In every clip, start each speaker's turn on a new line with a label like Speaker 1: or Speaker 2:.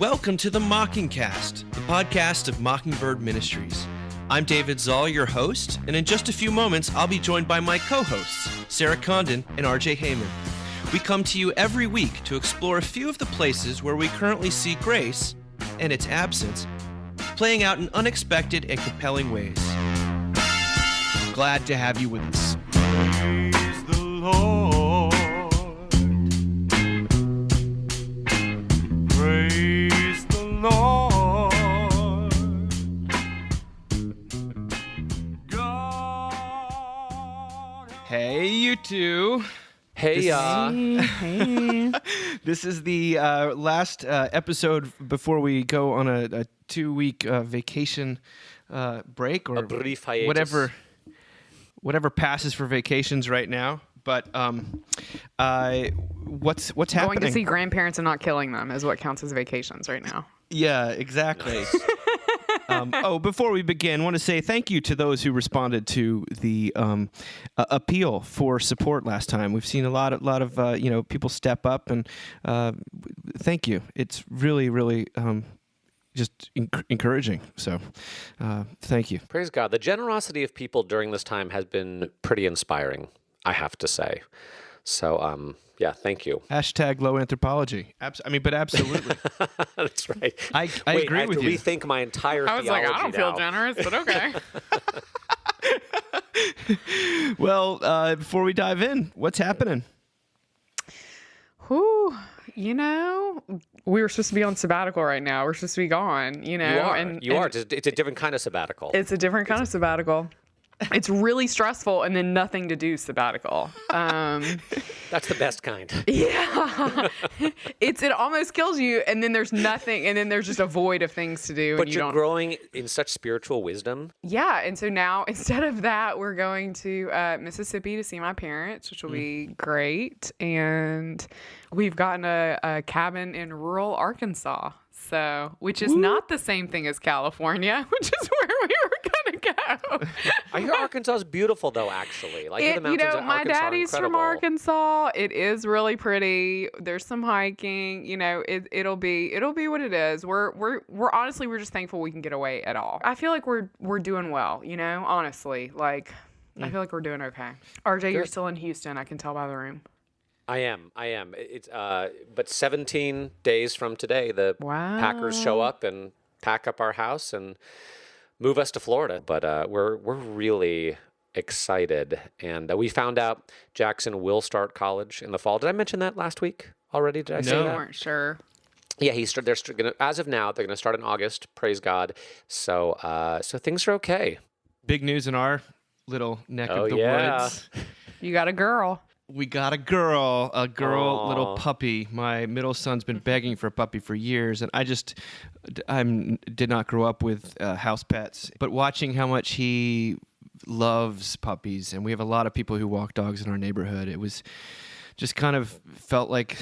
Speaker 1: Welcome to the Mockingcast, the podcast of Mockingbird Ministries. I'm David Zoll, your host, and in just a few moments, I'll be joined by my co-hosts, Sarah Condon and RJ Heyman. We come to you every week to explore a few of the places where we currently see grace, and its absence, playing out in unexpected and compelling ways. Glad to have you with us.
Speaker 2: Praise the Lord. Praise the Lord. God.
Speaker 1: Hey, you two.
Speaker 3: Hey,
Speaker 4: Hey.
Speaker 1: This is the last episode before we go on a 2-week vacation break, or
Speaker 3: a brief hiatus.
Speaker 1: whatever passes for vacations right now. But what's happening?
Speaker 4: Going to see grandparents and not killing them is what counts as vacations right now.
Speaker 1: Yeah, exactly. Before we begin, I want to say thank you to those who responded to the appeal for support last time. We've seen a lot of people step up, and thank you. It's really just encouraging. So, thank you.
Speaker 3: Praise God. The generosity of people during this time has been pretty inspiring, I have to say. So, yeah, thank you.
Speaker 1: Hashtag low anthropology. But absolutely.
Speaker 3: That's right.
Speaker 1: I
Speaker 3: Wait,
Speaker 1: agree
Speaker 3: I have
Speaker 1: with
Speaker 3: to
Speaker 1: you.
Speaker 3: rethink my entire
Speaker 4: I was
Speaker 3: theology
Speaker 4: like, I don't feel generous, but okay.
Speaker 1: Well, before we dive in, what's happening?
Speaker 4: Whew, we were supposed to be on sabbatical right now. We're supposed to be gone,
Speaker 3: You are.
Speaker 4: and
Speaker 3: It's a different kind of sabbatical.
Speaker 4: it's a different kind of sabbatical. It's really stressful and then nothing to do sabbatical.
Speaker 3: That's the best kind.
Speaker 4: Yeah. It almost kills you, and then there's nothing, and then there's just a void of things to do.
Speaker 3: But
Speaker 4: and
Speaker 3: you're
Speaker 4: don't...
Speaker 3: growing in such spiritual wisdom.
Speaker 4: Yeah, and so now instead of that, we're going to Mississippi to see my parents, which will be great. And we've gotten a cabin in rural Arkansas, which is not the same thing as California, which is where we were going to go.
Speaker 3: I hear Arkansas is beautiful, though. Actually, like the mountains of
Speaker 4: my
Speaker 3: Arkansas are
Speaker 4: daddy's from
Speaker 3: incredible.
Speaker 4: Arkansas. It is really pretty. There's some hiking. It'll be what it is. We're honestly, we're just thankful we can get away at all. I feel like we're doing well. Honestly, I feel like we're doing okay. RJ, you're still in Houston. I can tell by the room.
Speaker 3: I am. It's but 17 days from today, the Packers show up and pack up our house and move us to Florida. But we're really excited, and we found out Jackson will start college in the fall. Did I mention that last week already? Did I say
Speaker 4: We
Speaker 3: that?
Speaker 4: weren't sure.
Speaker 3: Yeah, as of now, they're gonna start in August. Praise God. So things are okay.
Speaker 1: Big news in our little neck
Speaker 3: Oh,
Speaker 1: of the
Speaker 3: yeah.
Speaker 1: woods.
Speaker 4: You got a girl.
Speaker 1: We got a girl,
Speaker 3: Aw.
Speaker 1: little puppy. My middle son's been begging for a puppy for years, and I did not grow up with house pets. But watching how much he loves puppies, and we have a lot of people who walk dogs in our neighborhood, it was just kind of felt like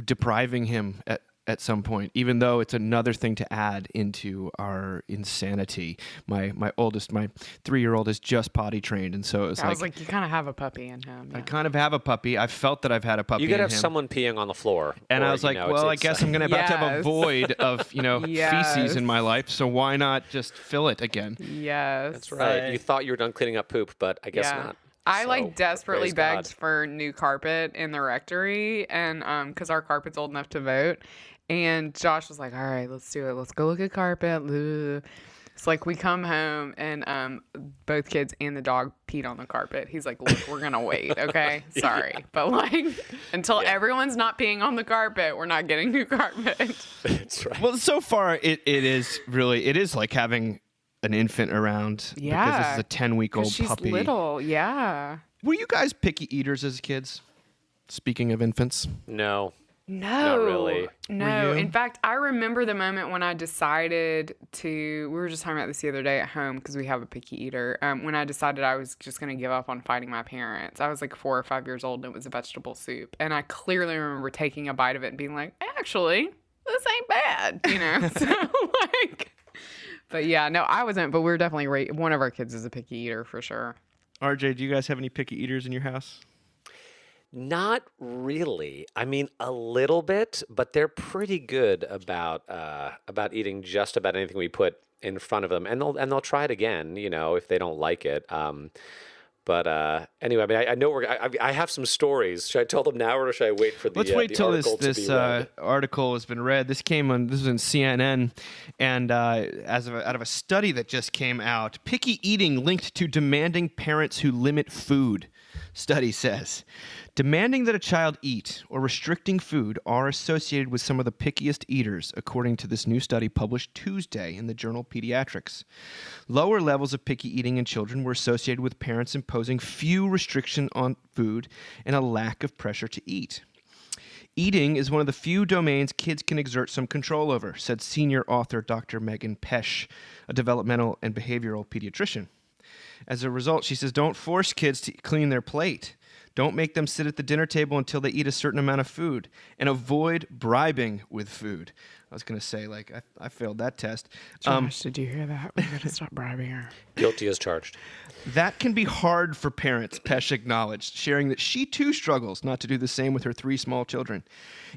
Speaker 1: depriving him at some point, even though it's another thing to add into our insanity. My 3-year-old is just potty trained, and so it's
Speaker 4: I was like, you kind of have a puppy in him.
Speaker 1: I kind of have a puppy. I felt that I've had a puppy.
Speaker 3: You gotta
Speaker 1: in
Speaker 3: have
Speaker 1: him.
Speaker 3: someone peeing on the floor.
Speaker 1: And
Speaker 3: or,
Speaker 1: I was like, I guess I'm about to have a
Speaker 4: Yes.
Speaker 1: void of,
Speaker 4: Yes.
Speaker 1: feces in my life. So why not just fill it again?
Speaker 4: Yes.
Speaker 3: That's right. You thought you were done cleaning up poop, but I guess not.
Speaker 4: I
Speaker 3: So,
Speaker 4: desperately
Speaker 3: praise
Speaker 4: begged
Speaker 3: God.
Speaker 4: for new carpet in the rectory, and because our carpet's old enough to vote. And Josh was like, all right, let's do it. Let's go look at carpet. Ugh. It's like we come home and both kids and the dog peed on the carpet. He's like, look, we're going to wait, okay? Sorry. But until everyone's not peeing on the carpet, we're not getting new carpet.
Speaker 3: That's right.
Speaker 1: Well, so far it is like having an infant around.
Speaker 4: Yeah.
Speaker 1: Because this is a 10-week-old
Speaker 4: She's
Speaker 1: puppy.
Speaker 4: little, yeah.
Speaker 1: Were you guys picky eaters as kids? Speaking of infants.
Speaker 3: No.
Speaker 4: No,
Speaker 3: Not really.
Speaker 4: No.
Speaker 1: Were you?
Speaker 4: In fact, I remember the moment when I decided to. We were just talking about this the other day at home because we have a picky eater. When I decided I was just going to give up on fighting my parents, I was like 4 or 5 years old, and it was a vegetable soup, and I clearly remember taking a bite of it and being like, "Actually, this ain't bad," So but yeah, no, I wasn't. But we're definitely one of our kids is a picky eater for sure.
Speaker 1: RJ, do you guys have any picky eaters in your house?
Speaker 3: Not really. I mean, a little bit, but they're pretty good about eating just about anything we put in front of them, and they'll try it again, if they don't like it. But anyway, I mean, I know I have some stories. Should I tell them now, or should I wait for the
Speaker 1: Let's wait
Speaker 3: the
Speaker 1: till
Speaker 3: article
Speaker 1: this
Speaker 3: to be read?
Speaker 1: article has been read. This was in CNN, and out of a study that just came out, picky eating linked to demanding parents who limit food. Study says demanding that a child eat or restricting food are associated with some of the pickiest eaters, according to this new study published Tuesday in the journal Pediatrics. Lower levels of picky eating in children were associated with parents imposing few restrictions on food and a lack of pressure to eat. Eating is one of the few domains kids can exert some control over, said senior author Dr. Megan Pesch, a developmental and behavioral pediatrician. As a result, she says, don't force kids to clean their plate. Don't make them sit at the dinner table until they eat a certain amount of food. And avoid bribing with food. I was going to say, I failed that test.
Speaker 4: Josh, did you hear that? We got to stop bribing her.
Speaker 3: Guilty as charged.
Speaker 1: That can be hard for parents, Pesch acknowledged, sharing that she too struggles not to do the same with her 3 small children.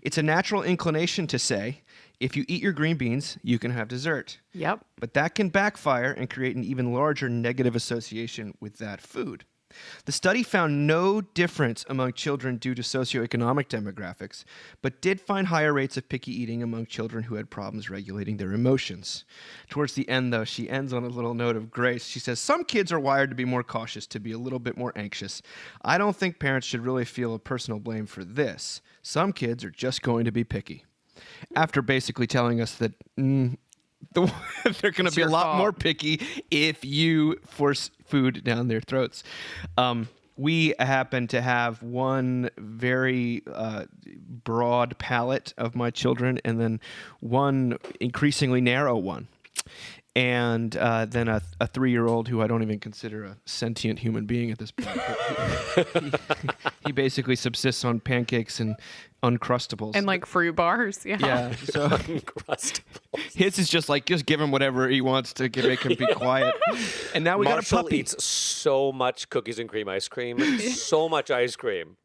Speaker 1: It's a natural inclination to say, if you eat your green beans, you can have dessert.
Speaker 4: Yep.
Speaker 1: But that can backfire and create an even larger negative association with that food. The study found no difference among children due to socioeconomic demographics, but did find higher rates of picky eating among children who had problems regulating their emotions. Towards the end, though, she ends on a little note of grace. She says, some kids are wired to be more cautious, to be a little bit more anxious. I don't think parents should really feel a personal blame for this. Some kids are just going to be picky. After basically telling us that they're going to be a lot more picky if you force food down their throats. We happen to have one very broad palate of my children and then one increasingly narrow one. And then a 3-year-old who I don't even consider a sentient human being at this point. He basically subsists on pancakes and Uncrustables.
Speaker 4: And fruit bars. Yeah.
Speaker 1: Yeah. So
Speaker 3: Uncrustables.
Speaker 1: his is just give him whatever he wants to make him be quiet. And now we
Speaker 3: Marshall
Speaker 1: got a puppy.
Speaker 3: eats so much cookies and cream ice cream, so much ice cream.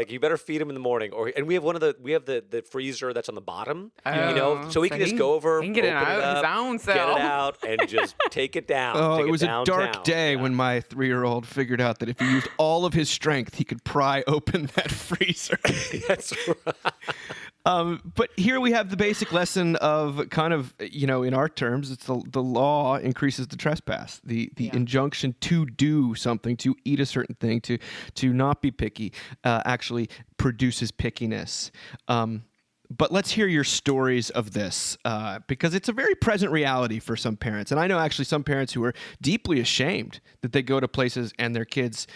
Speaker 3: You better feed him in the morning, and we have the freezer that's on the bottom, so he can just go over,
Speaker 4: he can get
Speaker 3: open
Speaker 4: it out
Speaker 3: it up,
Speaker 4: his own
Speaker 3: get
Speaker 4: self.
Speaker 3: it out, and just take it down.
Speaker 1: Oh,
Speaker 3: take
Speaker 1: it was a dark
Speaker 3: downtown.
Speaker 1: day when my 3-year-old figured out that if he used all of his strength, he could pry open that freezer.
Speaker 3: That's right.
Speaker 1: But here we have the basic lesson of kind of, in our terms, it's the law increases the trespass. The injunction to do something, to eat a certain thing, to not be picky, actually produces pickiness. But let's hear your stories of this, because it's a very present reality for some parents. And I know actually some parents who are deeply ashamed that they go to places and their kids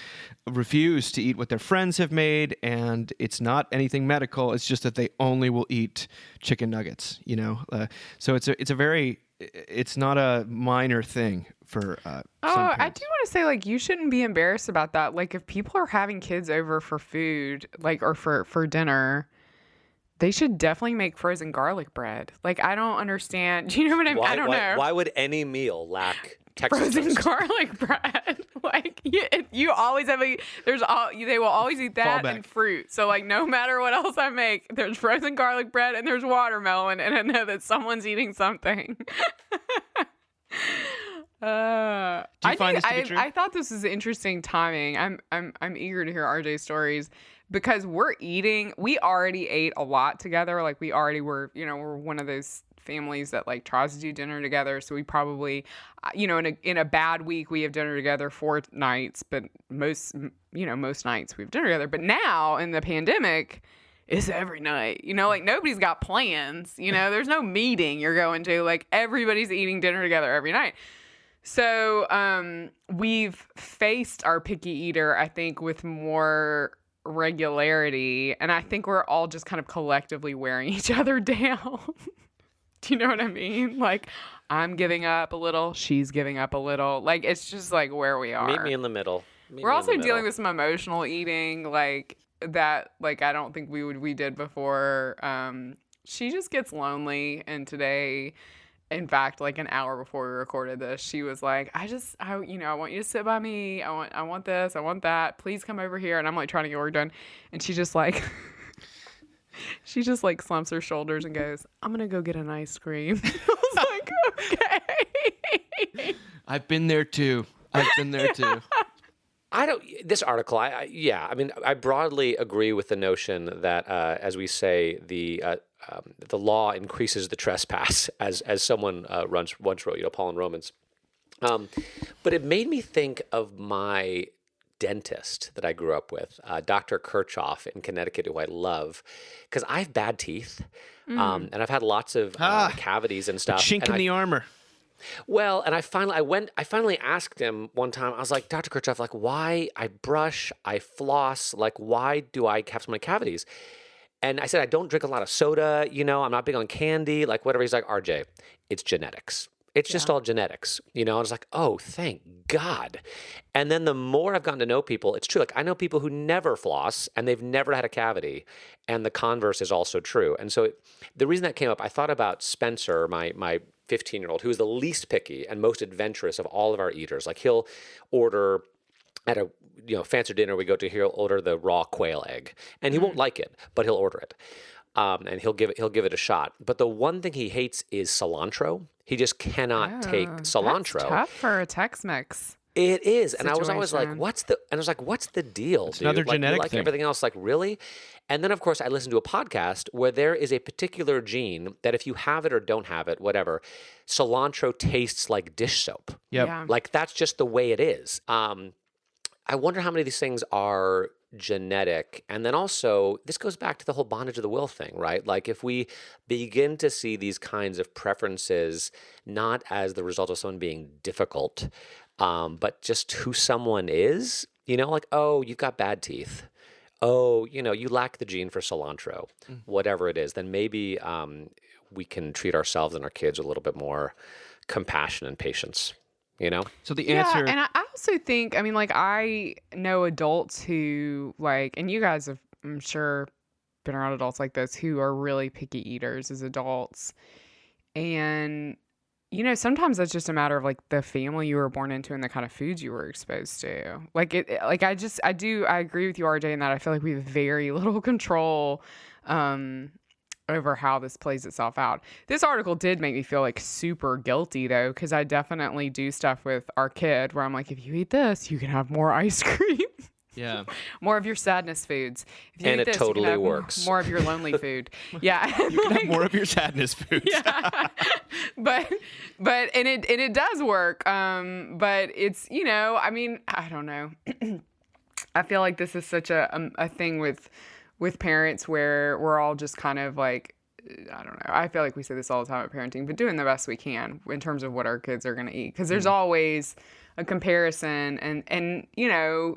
Speaker 1: refuse to eat what their friends have made, and it's not anything medical. It's just that they only will eat chicken nuggets, So it's not a minor thing for some parents.
Speaker 4: I do want to say, you shouldn't be embarrassed about that. If people are having kids over for food, or for dinner, they should definitely make frozen garlic bread. I don't understand. Do you know what I mean? I don't know.
Speaker 3: Why would any meal lack Texas
Speaker 4: frozen
Speaker 3: toast?
Speaker 4: Garlic bread? You always have they will always eat that and fruit. So no matter what else I make, there's frozen garlic bread and there's watermelon, and I know that someone's eating something.
Speaker 1: Do you find this to be true?
Speaker 4: I thought this was interesting timing. I'm eager to hear RJ's stories because we already ate a lot together. We already were, we're one of those families that tries to do dinner together. So we probably, in a bad week, we have dinner together 4 nights, but most nights we have dinner together. But now in the pandemic, it's every night, nobody's got plans, there's no meeting you're going to, everybody's eating dinner together every night. So we've faced our picky eater, I think, with more regularity. And I think we're all just kind of collectively wearing each other down. Do you know what I mean? I'm giving up a little. She's giving up a little. It's just where we are.
Speaker 3: Meet me in the middle.
Speaker 4: We're also dealing with some emotional eating that I don't think we did before. She just gets lonely. And today in fact, like an hour before we recorded this, she was like, I want you to sit by me. I want this. I want that. Please come over here. And I'm like trying to get work done. And she just like, slumps her shoulders and goes, I'm going to go get an ice cream. I was like, okay.
Speaker 1: I've been there too.
Speaker 3: This article, I mean, I broadly agree with the notion that, as we say, the law increases the trespass, as someone once wrote, Paul in Romans. But it made me think of my dentist that I grew up with, Dr. Kirchhoff in Connecticut, who I love, because I have bad teeth, and I've had lots of cavities and stuff.
Speaker 1: Chink in the armor.
Speaker 3: Well, and I finally asked him one time, I was like, Dr. Kirchhoff, like, why I brush, I floss, like, why do I have so many cavities? And I said, I don't drink a lot of soda, I'm not big on candy, like whatever. He's like, RJ, it's genetics. It's just all genetics, I was like, oh, thank God. And then the more I've gotten to know people, it's true. Like I know people who never floss and they've never had a cavity, and the converse is also true. And so the reason that came up, I thought about Spencer, my 15-year-old, who is the least picky and most adventurous of all of our eaters. Like he'll order at a fancy dinner we go to, he'll order the raw quail egg, and he won't like it, but he'll order it, and he'll give it a shot. But the one thing he hates is cilantro. He just cannot take cilantro.
Speaker 4: That's tough for a Tex-Mex.
Speaker 3: It is, and I was always like, "What's the deal, dude?
Speaker 1: Another
Speaker 3: like,
Speaker 1: genetic
Speaker 3: you like
Speaker 1: thing.
Speaker 3: Everything else, like really?" And then, of course, I listened to a podcast where there is a particular gene that if you have it or don't have it, whatever, cilantro tastes like dish soap.
Speaker 1: Yep.
Speaker 4: Yeah.
Speaker 3: Like that's just the way it is. I wonder how many of these things are genetic. And then also, this goes back to the whole bondage of the will thing, right? Like if we begin to see these kinds of preferences not as the result of someone being difficult, but just who someone is, like, oh, you've got bad teeth. Oh, you lack the gene for cilantro, whatever it is, then maybe we can treat ourselves and our kids with a little bit more compassion and patience.
Speaker 1: So the answer.
Speaker 4: Yeah, and I also think, I mean, like, I know adults who, like, and you guys have, I'm sure, been around adults like this who are really picky eaters as adults. And, sometimes that's just a matter of, like, the family you were born into and the kind of foods you were exposed to. Like, I agree with you, RJ, in that I feel like we have very little control over how this plays itself out. This article did make me feel like super guilty though, because I definitely do stuff with our kid where I'm like, if you eat this, you can have more ice cream.
Speaker 1: Yeah.
Speaker 4: More of your sadness foods. If you
Speaker 3: And
Speaker 4: eat
Speaker 3: it
Speaker 4: this,
Speaker 3: totally
Speaker 4: you can have
Speaker 3: works.
Speaker 4: More of your lonely food. Yeah.
Speaker 1: You can have more of your sadness foods.
Speaker 4: Yeah. but it does work. But it's, I mean, I don't know. I feel like this is such a thing with parents where we're all just kind of like, I don't know. I feel like we say this all the time at parenting, but doing the best we can in terms of what our kids are going to eat. Because there's always a comparison and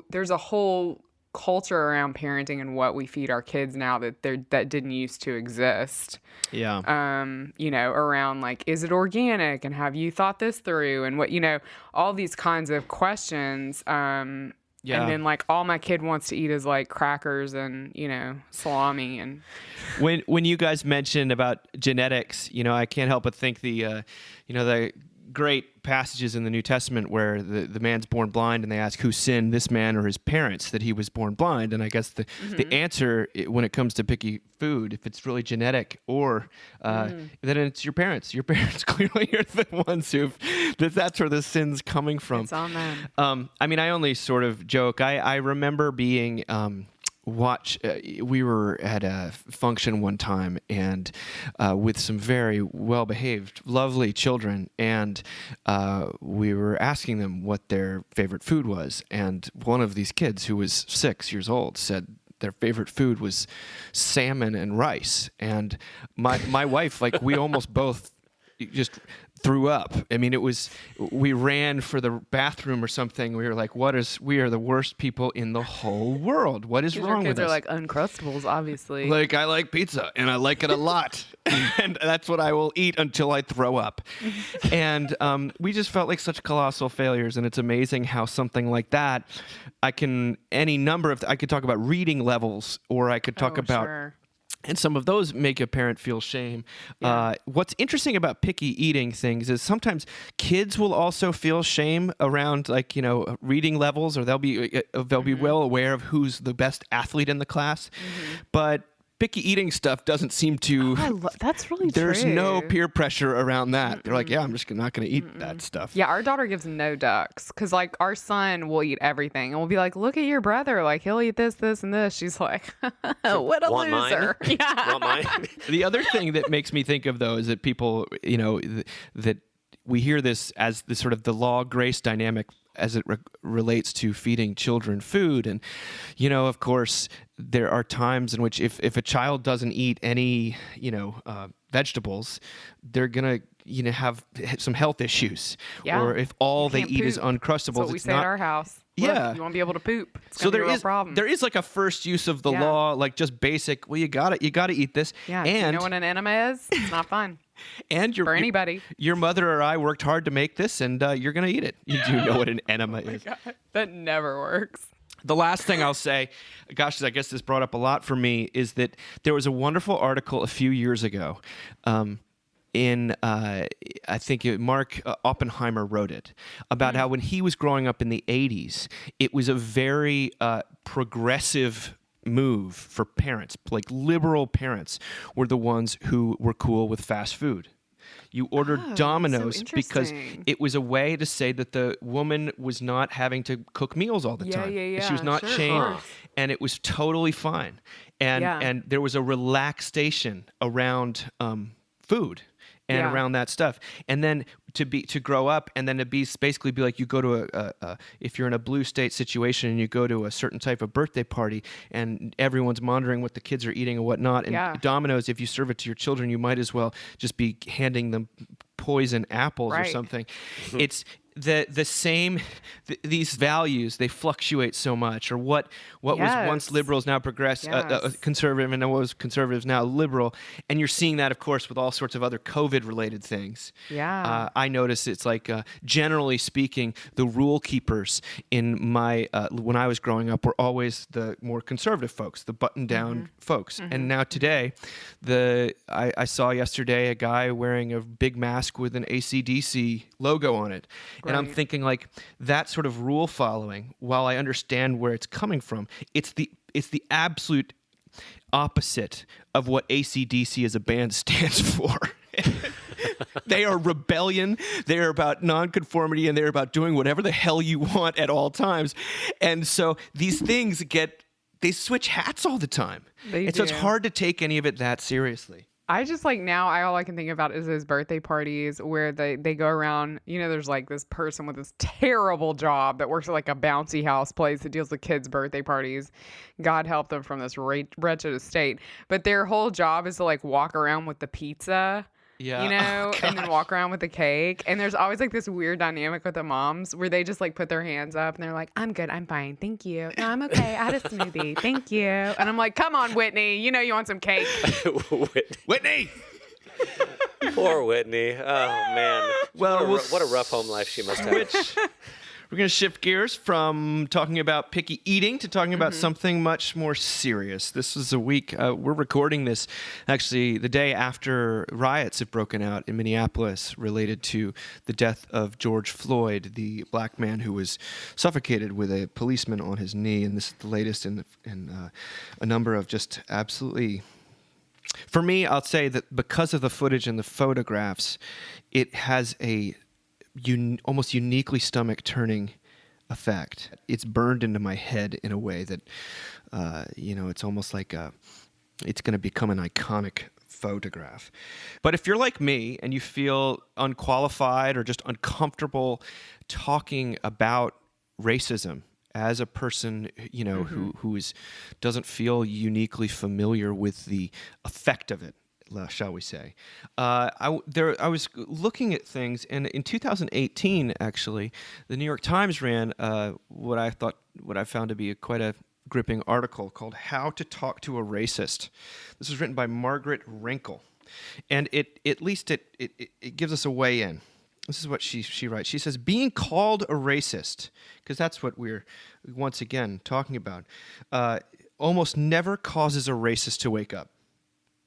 Speaker 4: there's a whole culture around parenting and what we feed our kids now that didn't used to exist.
Speaker 1: Yeah.
Speaker 4: Around like, is it organic? And have you thought this through? And what, all these kinds of questions.
Speaker 1: Yeah.
Speaker 4: And then like all my kid wants to eat is like crackers and, salami and
Speaker 1: When you guys mentioned about genetics, I can't help but think the great passages in the New Testament where the man's born blind and they ask who sinned, this man or his parents, that he was born blind. And I guess the answer when it comes to picky food, if it's really genetic or then it's your parents. Your parents clearly are the ones that's where the sin's coming from.
Speaker 4: It's on them.
Speaker 1: I mean, I only sort of joke. I remember being we were at a function one time and with some very well-behaved, lovely children, and we were asking them what their favorite food was. And one of these kids, who was 6 years old, said their favorite food was salmon and rice. And my wife, like, we almost both just threw up. I mean, we ran for the bathroom or something. We were like, we are the worst people in the whole world. What is wrong with us?
Speaker 4: Kids are like Uncrustables, obviously.
Speaker 1: Like, I like pizza and I like it a lot. And that's what I will eat until I throw up. And we just felt like such colossal failures. And it's amazing how something like that, I could talk about reading levels, or I could talk about
Speaker 4: sure.
Speaker 1: And some of those make a parent feel shame. What's interesting about picky eating things is sometimes kids will also feel shame around, like, reading levels, or they'll be well aware of who's the best athlete in the class. But picky eating stuff doesn't seem to.
Speaker 4: That's really
Speaker 1: There's
Speaker 4: true.
Speaker 1: no peer pressure around that. They're like, yeah, I'm just not going to eat that stuff.
Speaker 4: Yeah, our daughter gives no ducks because, like, our son will eat everything, and we'll be like, "Look at your brother! Like, he'll eat this, this, and this." She's like, "What a
Speaker 3: Want
Speaker 4: loser!"
Speaker 3: mine?
Speaker 4: Yeah.
Speaker 3: Want mine?
Speaker 1: The other thing that makes me think of, though, is that people, that we hear this as the sort of the law grace dynamic as it relates to feeding children food. And, of course, there are times in which if a child doesn't eat any, vegetables, they're going to, have some health issues.
Speaker 4: Yeah.
Speaker 1: Or if all they
Speaker 4: can't
Speaker 1: eat is
Speaker 4: poop.
Speaker 1: Uncrustables,
Speaker 4: That's what we
Speaker 1: it's
Speaker 4: say
Speaker 1: not.
Speaker 4: at our house. Look,
Speaker 1: Yeah.
Speaker 4: you won't be able to poop. It's
Speaker 1: So
Speaker 4: gonna be a real problem.
Speaker 1: there is like a first use of the
Speaker 4: Yeah.
Speaker 1: law, like just basic. Well, you got to eat this.
Speaker 4: Yeah. Do
Speaker 1: And
Speaker 4: you know what an enema is? It's not fun
Speaker 1: and
Speaker 4: for anybody.
Speaker 1: Your mother or I worked hard to make this, and you're going to eat it. You do know what an enema is.
Speaker 4: God, that never works.
Speaker 1: The last thing I'll say, gosh, I guess this brought up a lot for me, is that there was a wonderful article a few years ago. I think Mark Oppenheimer wrote it, about how when he was growing up in the 80s, it was a very progressive move for parents. Like, liberal parents were the ones who were cool with fast food. You ordered Domino's
Speaker 4: so
Speaker 1: because
Speaker 4: interesting.
Speaker 1: it was a way to say that the woman was not having to cook meals all the time. She was not
Speaker 4: sure,
Speaker 1: chained,
Speaker 4: of course.
Speaker 1: and it was totally fine. And there was a relaxation around food and around that stuff. And then to grow up, and then to basically be like, you go to if you're in a blue state situation and you go to a certain type of birthday party and everyone's monitoring what the kids are eating and whatnot. And Domino's, if you serve it to your children, you might as well just be handing them poison apples or something. It's the same. These values, they fluctuate so much. Or what was once liberal is now conservative, and what was conservative is now liberal. And you're seeing that, of course, with all sorts of other COVID-related things.
Speaker 4: Yeah.
Speaker 1: I notice it's like, generally speaking, the rule keepers in my when I was growing up were always the more conservative folks, the button-down folks. And now today, I saw yesterday a guy wearing a big mask with an AC/DC logo on it. And I'm thinking, like, that sort of rule following, while I understand where it's coming from, it's the absolute opposite of what AC/DC as a band stands for. They are rebellion. They are about nonconformity, and they're about doing whatever the hell you want at all times. And so these things they switch hats all the time. So it's hard to take any of it that seriously.
Speaker 4: I just, like, now all I can think about is those birthday parties where they go around, there's like this person with this terrible job that works at like a bouncy house place that deals with kids' birthday parties. God help them from this wretched estate. But their whole job is to, like, walk around with the pizza.
Speaker 1: Yeah.
Speaker 4: And then walk around with the cake. And there's always like this weird dynamic with the moms where they just like put their hands up and they're like, "I'm good. I'm fine. Thank you. No, I'm okay. I had a smoothie. Thank you." And I'm like, "Come on, Whitney. You want some cake."
Speaker 1: Whitney!
Speaker 3: Poor Whitney. Oh, man.
Speaker 1: Well,
Speaker 3: what a rough home life she must have.
Speaker 1: We're going to shift gears from talking about picky eating to talking about something much more serious. This is a week, we're recording this actually the day after riots have broken out in Minneapolis related to the death of George Floyd, the black man who was suffocated with a policeman on his knee. And this is the latest in a number of just absolutely... For me, I'll say that because of the footage and the photographs, it has a almost uniquely stomach-turning effect. It's burned into my head in a way that, it's almost like it's going to become an iconic photograph. But if you're like me and you feel unqualified or just uncomfortable talking about racism as a person, who doesn't feel uniquely familiar with the effect of it, shall we say. I was looking at things, and in 2018, actually, the New York Times ran what I found to be quite a gripping article called "How to Talk to a Racist." This was written by Margaret Wrinkle, and it gives us a way in. This is what she writes. She says, "Being called a racist," because that's what we're once again talking about, almost never causes a racist to wake up.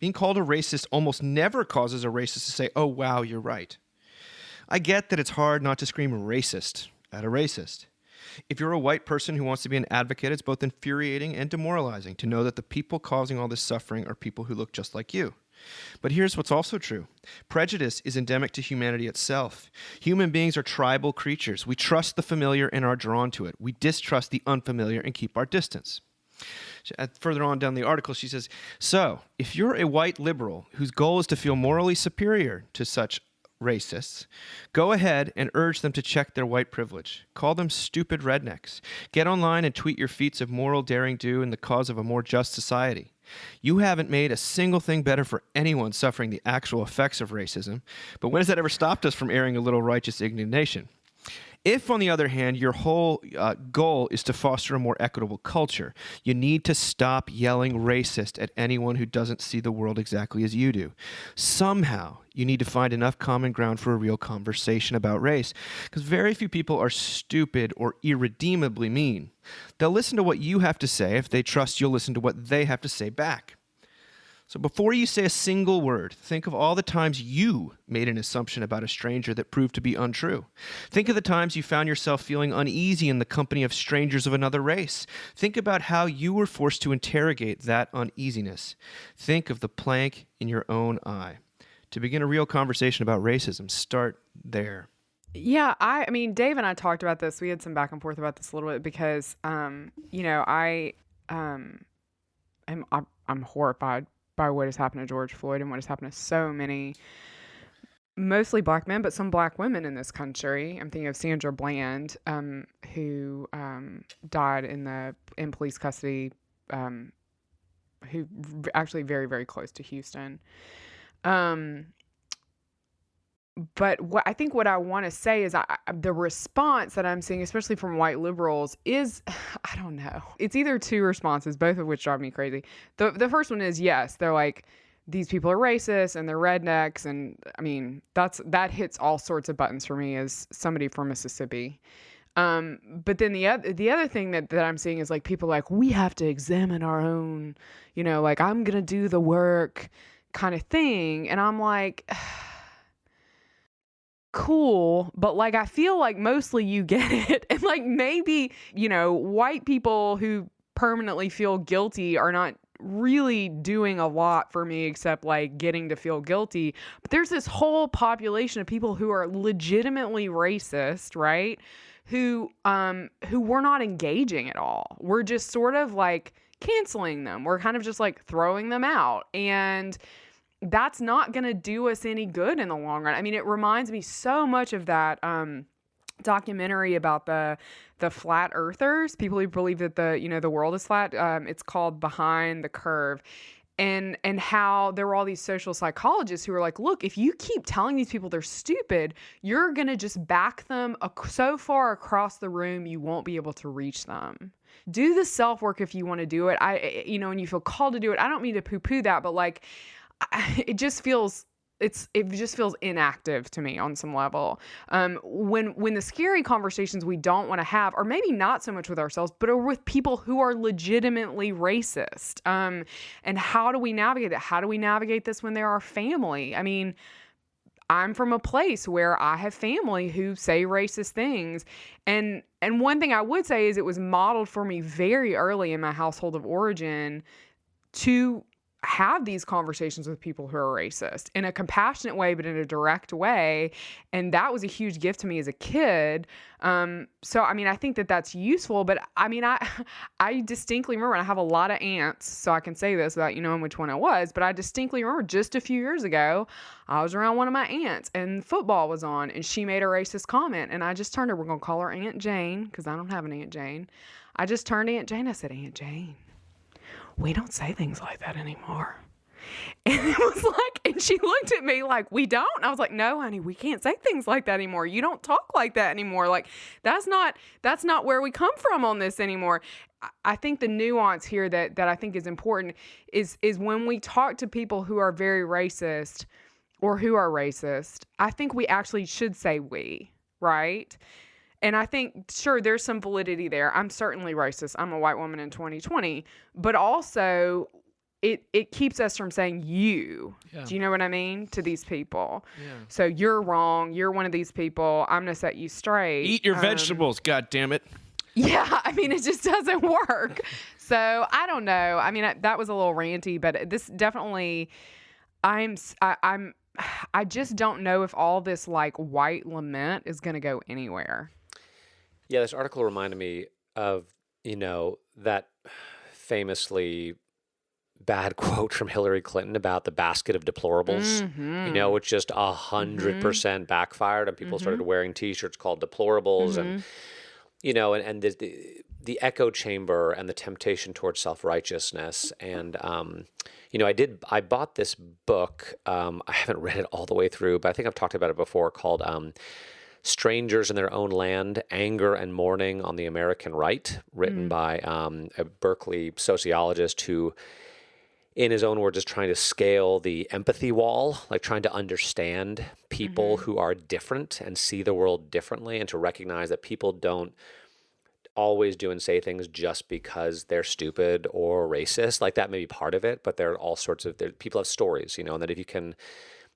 Speaker 1: Being called a racist almost never causes a racist to say, oh, wow, you're right. I get that it's hard not to scream racist at a racist. If you're a white person who wants to be an advocate, it's both infuriating and demoralizing to know that the people causing all this suffering are people who look just like you. But here's what's also true. Prejudice is endemic to humanity itself. Human beings are tribal creatures. We trust the familiar and are drawn to it. We distrust the unfamiliar and keep our distance. Further on down the article, she says, so if you're a white liberal whose goal is to feel morally superior to such racists, go ahead and urge them to check their white privilege. Call them stupid rednecks. Get online and tweet your feats of moral daring do in the cause of a more just society. You haven't made a single thing better for anyone suffering the actual effects of racism, but when has that ever stopped us from airing a little righteous indignation? If, on the other hand, your whole goal is to foster a more equitable culture, you need to stop yelling racist at anyone who doesn't see the world exactly as you do. Somehow, you need to find enough common ground for a real conversation about race, because very few people are stupid or irredeemably mean. They'll listen to what you have to say if they trust you'll listen to what they have to say back. So before you say a single word, think of all the times you made an assumption about a stranger that proved to be untrue. Think of the times you found yourself feeling uneasy in the company of strangers of another race. Think about how you were forced to interrogate that uneasiness. Think of the plank in your own eye. To begin a real conversation about racism, start there.
Speaker 4: Yeah, I mean, Dave and I talked about this. We had some back and forth about this a little bit because, I'm horrified by what has happened to George Floyd and what has happened to so many, mostly black men, but some black women in this country. I'm thinking of Sandra Bland, who died in police custody, who actually very, very close to Houston. But I think what I want to say is the response that I'm seeing, especially from white liberals, is, I don't know. It's either two responses, both of which drive me crazy. The first one is, yes, they're like, these people are racist and they're rednecks. And I mean, that hits all sorts of buttons for me as somebody from Mississippi. But then the other thing that I'm seeing is like people like, we have to examine our own, like I'm going to do the work kind of thing. And I'm like, cool, but like I feel like mostly you get it, and like maybe white people who permanently feel guilty are not really doing a lot for me except like getting to feel guilty. But there's this whole population of people who are legitimately racist, right? Who we're not engaging at all. We're just sort of like canceling them. We're kind of just like throwing them out, and that's not going to do us any good in the long run. I mean, it reminds me so much of that documentary about the flat earthers, people who believe that the world is flat. It's called Behind the Curve. And how there were all these social psychologists who were like, look, if you keep telling these people they're stupid, you're going to just back them so far across the room, you won't be able to reach them. Do the self-work if you want to do it. When you feel called to do it, I don't mean to poo-poo that, but like, it just feels inactive to me on some level. When the scary conversations we don't want to have, or maybe not so much with ourselves, but are with people who are legitimately racist. And how do we navigate it? How do we navigate this when they're our family? I mean, I'm from a place where I have family who say racist things. And one thing I would say is it was modeled for me very early in my household of origin to have these conversations with people who are racist in a compassionate way, but in a direct way. And that was a huge gift to me as a kid. So, I mean, I think that that's useful, but I mean, I distinctly remember, and I have a lot of aunts, so I can say this without knowing which one it was, but I distinctly remember just a few years ago, I was around one of my aunts and football was on and she made a racist comment. And I just turned to her, we're going to call her Aunt Jane, because I don't have an Aunt Jane. I just turned to Aunt Jane. I said, Aunt Jane, we don't say things like that anymore. And it was like, and she looked at me like, we don't? And I was like, no, honey, we can't say things like that anymore. You don't talk like that anymore. Like, that's not where we come from on this anymore. I think the nuance here that I think is important is when we talk to people who are very racist or who are racist, I think we actually should say we, right? And I think, sure, there's some validity there. I'm certainly racist. I'm a white woman in 2020. But also, it keeps us from saying you.
Speaker 1: Yeah.
Speaker 4: Do you know what I mean? To these people.
Speaker 1: Yeah.
Speaker 4: So you're wrong. You're one of these people. I'm going to set you straight.
Speaker 1: Eat your vegetables, God damn it.
Speaker 4: Yeah, I mean, it just doesn't work. So I don't know. I mean, that was a little ranty, but this definitely, I just don't know if all this like white lament is going to go anywhere.
Speaker 3: Yeah, this article reminded me of, that famously bad quote from Hillary Clinton about the basket of deplorables, which just 100% backfired, and people started wearing T-shirts called deplorables, and and the echo chamber and the temptation towards self-righteousness. And I bought this book. I haven't read it all the way through, but I think I've talked about it before, called Strangers in Their Own Land, Anger and Mourning on the American Right, written by a Berkeley sociologist who, in his own words, is trying to scale the empathy wall, like trying to understand people who are different and see the world differently, and to recognize that people don't always do and say things just because they're stupid or racist. Like, that may be part of it, but there are all sorts of people have stories, and that if you can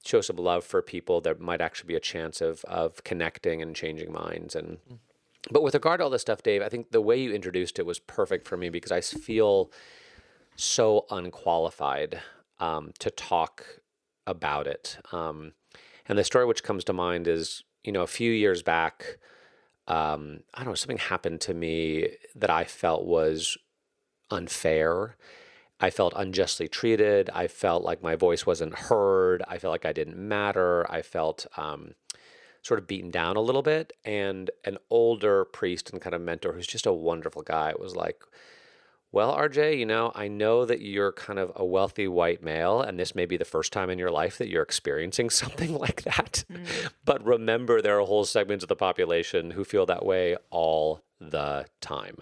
Speaker 3: show some love for people, there might actually be a chance of connecting and changing minds. And but with regard to all this stuff, Dave, I think the way you introduced it was perfect for me, because I feel so unqualified to talk about it. And the story which comes to mind is, a few years back, I don't know, something happened to me that I felt was unfair. I felt unjustly treated. I felt like my voice wasn't heard. I felt like I didn't matter. I felt sort of beaten down a little bit. And an older priest and kind of mentor, who's just a wonderful guy, was like, well, RJ, I know that you're kind of a wealthy white male, and this may be the first time in your life that you're experiencing something like that. But remember, there are whole segments of the population who feel that way all the time,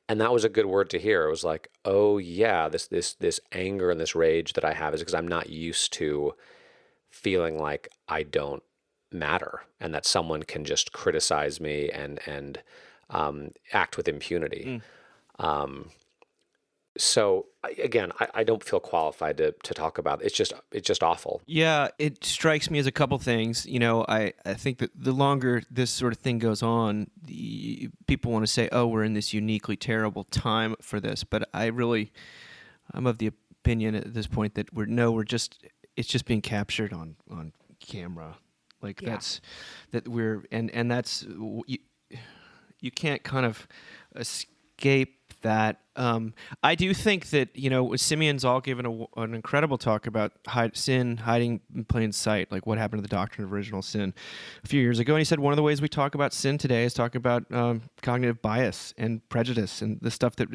Speaker 3: and that was a good word to hear. It was like, oh yeah, this anger and this rage that I have is because I'm not used to feeling like I don't matter, and that someone can just criticize me and act with impunity. So again, I don't feel qualified to talk about it. It's just awful.
Speaker 1: Yeah, it strikes me as a couple things. I think that the longer this sort of thing goes on, people want to say, oh, we're in this uniquely terrible time for this. But I'm of the opinion at this point that it's just being captured on camera. Like that's you can't kind of escape that. I do think that, Simeon's all given an incredible talk about sin hiding in plain sight, like what happened to the doctrine of original sin a few years ago. And he said one of the ways we talk about sin today is talk about cognitive bias and prejudice and the stuff that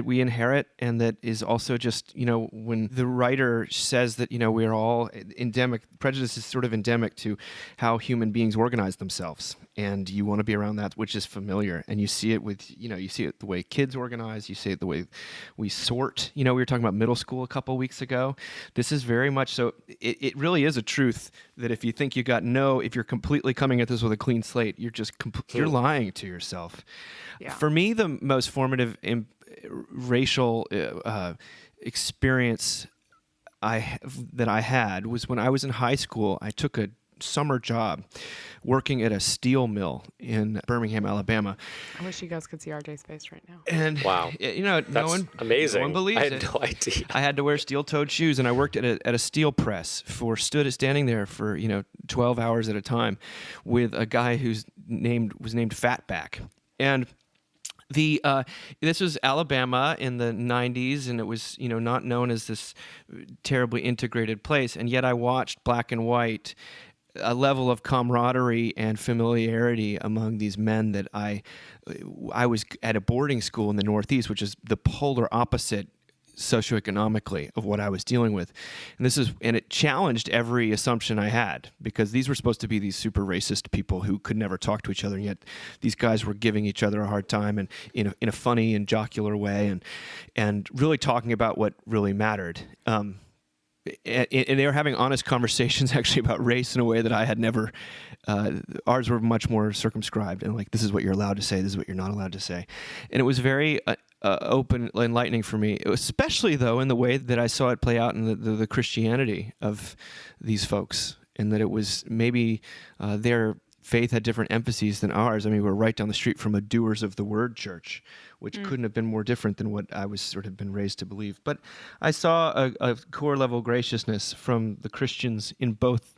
Speaker 1: we inherit, and that is also just, when the writer says that, we're all endemic, prejudice is sort of endemic to how human beings organize themselves. And you want to be around that which is familiar. And you see it with, you see it the way kids organize, you see it the way we sort. We were talking about middle school a couple weeks ago. This is very much so. It really is a truth that if you think if you're completely coming at this with a clean slate, you're lying to yourself. Yeah. For me, the most formative racial experience that I had was when I was in high school. I took a summer job working at a steel mill in Birmingham, Alabama.
Speaker 4: I wish you guys could see RJ's face right now.
Speaker 1: And
Speaker 3: wow,
Speaker 1: that's
Speaker 3: amazing.
Speaker 1: No one believes it.
Speaker 3: I had no idea.
Speaker 1: I had to wear steel-toed shoes, and I worked at a steel press standing there for 12 hours at a time with a guy was named Fatback. And this was Alabama in the 90s, and it was not known as this terribly integrated place, and yet I watched black and white, a level of camaraderie and familiarity among these men that I was at a boarding school in the Northeast, which is the polar opposite socioeconomically of what I was dealing with. And it challenged every assumption I had, because these were supposed to be these super racist people who could never talk to each other, and yet these guys were giving each other a hard time, and in a funny and jocular way, and really talking about what really mattered. and they were having honest conversations actually about race in a way that I had never. Ours were much more circumscribed, and like, this is what you're allowed to say, this is what you're not allowed to say, and it was very open, enlightening for me, especially though in the way that I saw it play out in the Christianity of these folks, and that it was maybe their faith had different emphases than ours. I mean, we're right down the street from a Doers of the Word church, which couldn't have been more different than what I was sort of been raised to believe. But I saw a core level graciousness from the Christians in both.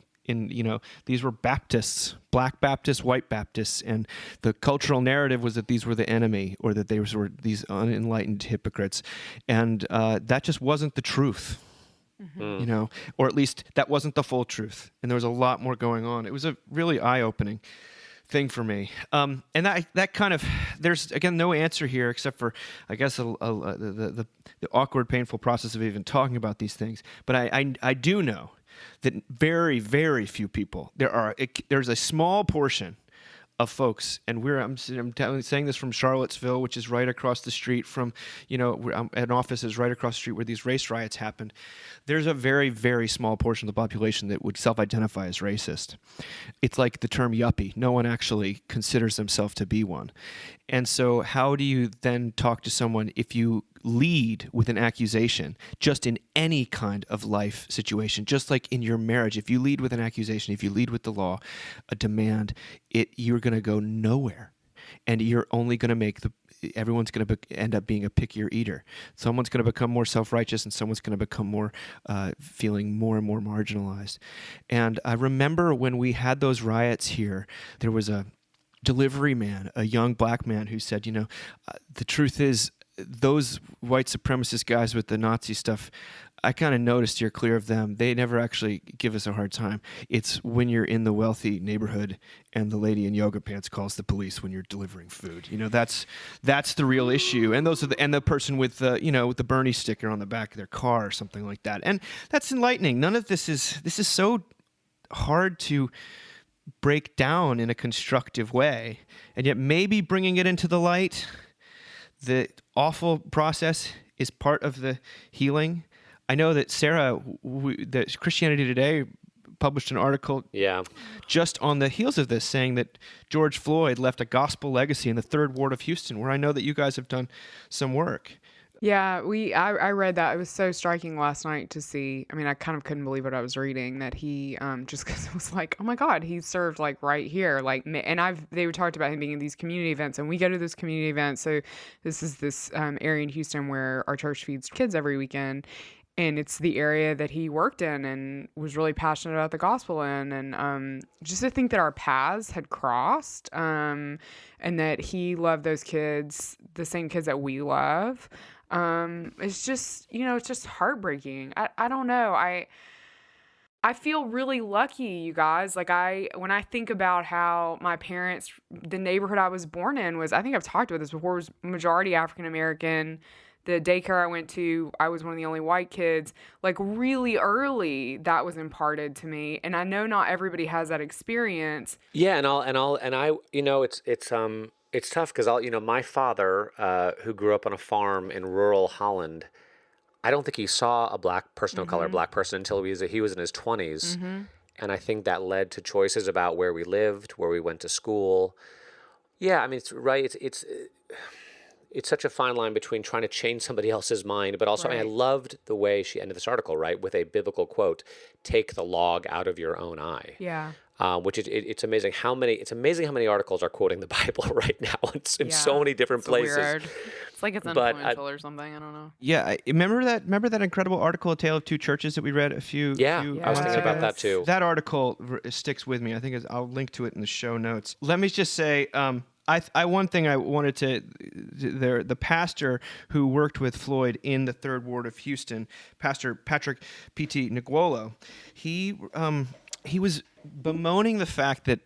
Speaker 1: These were Baptists, Black Baptists, White Baptists, and the cultural narrative was that these were the enemy, or that they were these unenlightened hypocrites, and that just wasn't the truth. Or at least that wasn't the full truth, and there was a lot more going on. It was a really eye-opening thing for me, and that kind of, there's again no answer here except for, I guess, the awkward, painful process of even talking about these things. But I do know that very, very few people, there's a small portion of folks, and I'm saying this from Charlottesville, which is right across the street from, an office is right across the street where these race riots happened. There's a very, very small portion of the population that would self-identify as racist. It's like the term yuppie. No one actually considers themselves to be one. And so how do you then talk to someone if you lead with an accusation, just in any kind of life situation, just like in your marriage? If you lead with an accusation, if you lead with the law, a demand, you're going to go nowhere. And you're only going to everyone's going to end up being a pickier eater. Someone's going to become more self-righteous, and someone's going to become more, feeling more and more marginalized. And I remember when we had those riots here, there was a delivery man, a young black man, who said, the truth is, those white supremacist guys with the Nazi stuff, I kind of noticed you're clear of them. They never actually give us a hard time. It's when you're in the wealthy neighborhood and the lady in yoga pants calls the police when you're delivering food. That's the real issue. And those are the person with with the Bernie sticker on the back of their car or something like that. And that's enlightening. None of this is so hard to break down in a constructive way, and yet maybe bringing it into the light, the awful process, is part of the healing. I know that Sarah, that Christianity Today published an article just on the heels of this, saying that George Floyd left a gospel legacy in the 3rd Ward of Houston, where I know that you guys have done some work.
Speaker 4: Yeah, I read that. It was so striking last night to see. I mean, I kind of couldn't believe what I was reading, that he just because it was like, oh my God, he served like right here, like, and they talked about him being in these community events, and we go to those community events. So this is this area in Houston where our church feeds kids every weekend. And it's the area that he worked in and was really passionate about the gospel in. And just to think that our paths had crossed, and that he loved those kids, the same kids that we love. It's just, it's just heartbreaking. I don't know. I feel really lucky, you guys. Like when I think about how my parents, the neighborhood I was born in was, I think I've talked about this before, was majority African-American. The daycare I went to, I was one of the only white kids. Like really early, that was imparted to me, and I know not everybody has that experience.
Speaker 3: Yeah, it's tough because my father, who grew up on a farm in rural Holland, I don't think he saw a black person of color, black person, until he was in his 20s, and I think that led to choices about where we lived, where we went to school. Yeah, I mean, it's right. It's such a fine line between trying to change somebody else's mind, but also, I loved the way she ended this article, right, with a biblical quote: "Take the log out of your own eye." Yeah. Which it's amazing how many articles are quoting the Bible right now in so many different places.
Speaker 4: Weird. It's like it's influential or something. I don't know.
Speaker 1: Yeah, remember that incredible article, "A Tale of Two Churches," that we read a few.
Speaker 3: I was thinking about that too.
Speaker 1: That article sticks with me. I think I'll link to it in the show notes. Let me just say. One thing I wanted to, the pastor who worked with Floyd in the 3rd Ward of Houston, Pastor Patrick P.T. Nguolo, he was bemoaning the fact that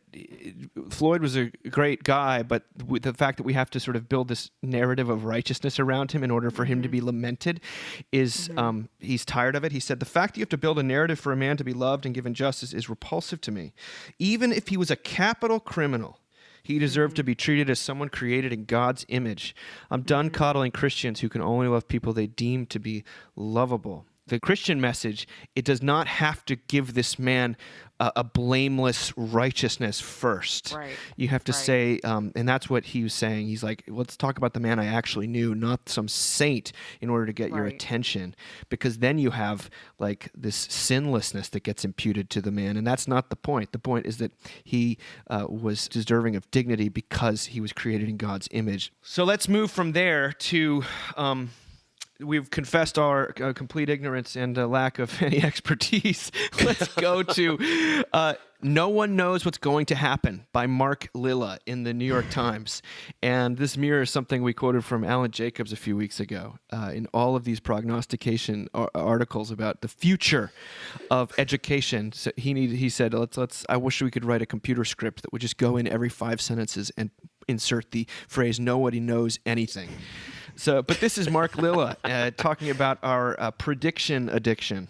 Speaker 1: Floyd was a great guy, but the fact that we have to sort of build this narrative of righteousness around him in order for him to be lamented is, he's tired of it. He said, "The fact that you have to build a narrative for a man to be loved and given justice is repulsive to me. Even if he was a capital criminal, he deserved to be treated as someone created in God's image. I'm done coddling Christians who can only love people they deem to be lovable." the Christian message, it does not have to give this man a blameless righteousness first.
Speaker 4: Right.
Speaker 1: You have to
Speaker 4: Right.
Speaker 1: say, and that's what he was saying. He's like, let's talk about the man I actually knew, not some saint, in order to get your
Speaker 4: Right.
Speaker 1: attention. Because then you have like this sinlessness that gets imputed to the man, and that's not the point. The point is that he was deserving of dignity because he was created in God's image. So let's move from there to... we've confessed our complete ignorance and lack of any expertise. Let's go to No One Knows What's Going to Happen by Mark Lilla in the New York Times. And this mirrors something we quoted from Alan Jacobs a few weeks ago in all of these prognostication articles about the future of education. So he said, I wish we could write a computer script that would just go in every 5 sentences and insert the phrase, nobody knows anything. But this is Mark Lilla talking about our prediction addiction.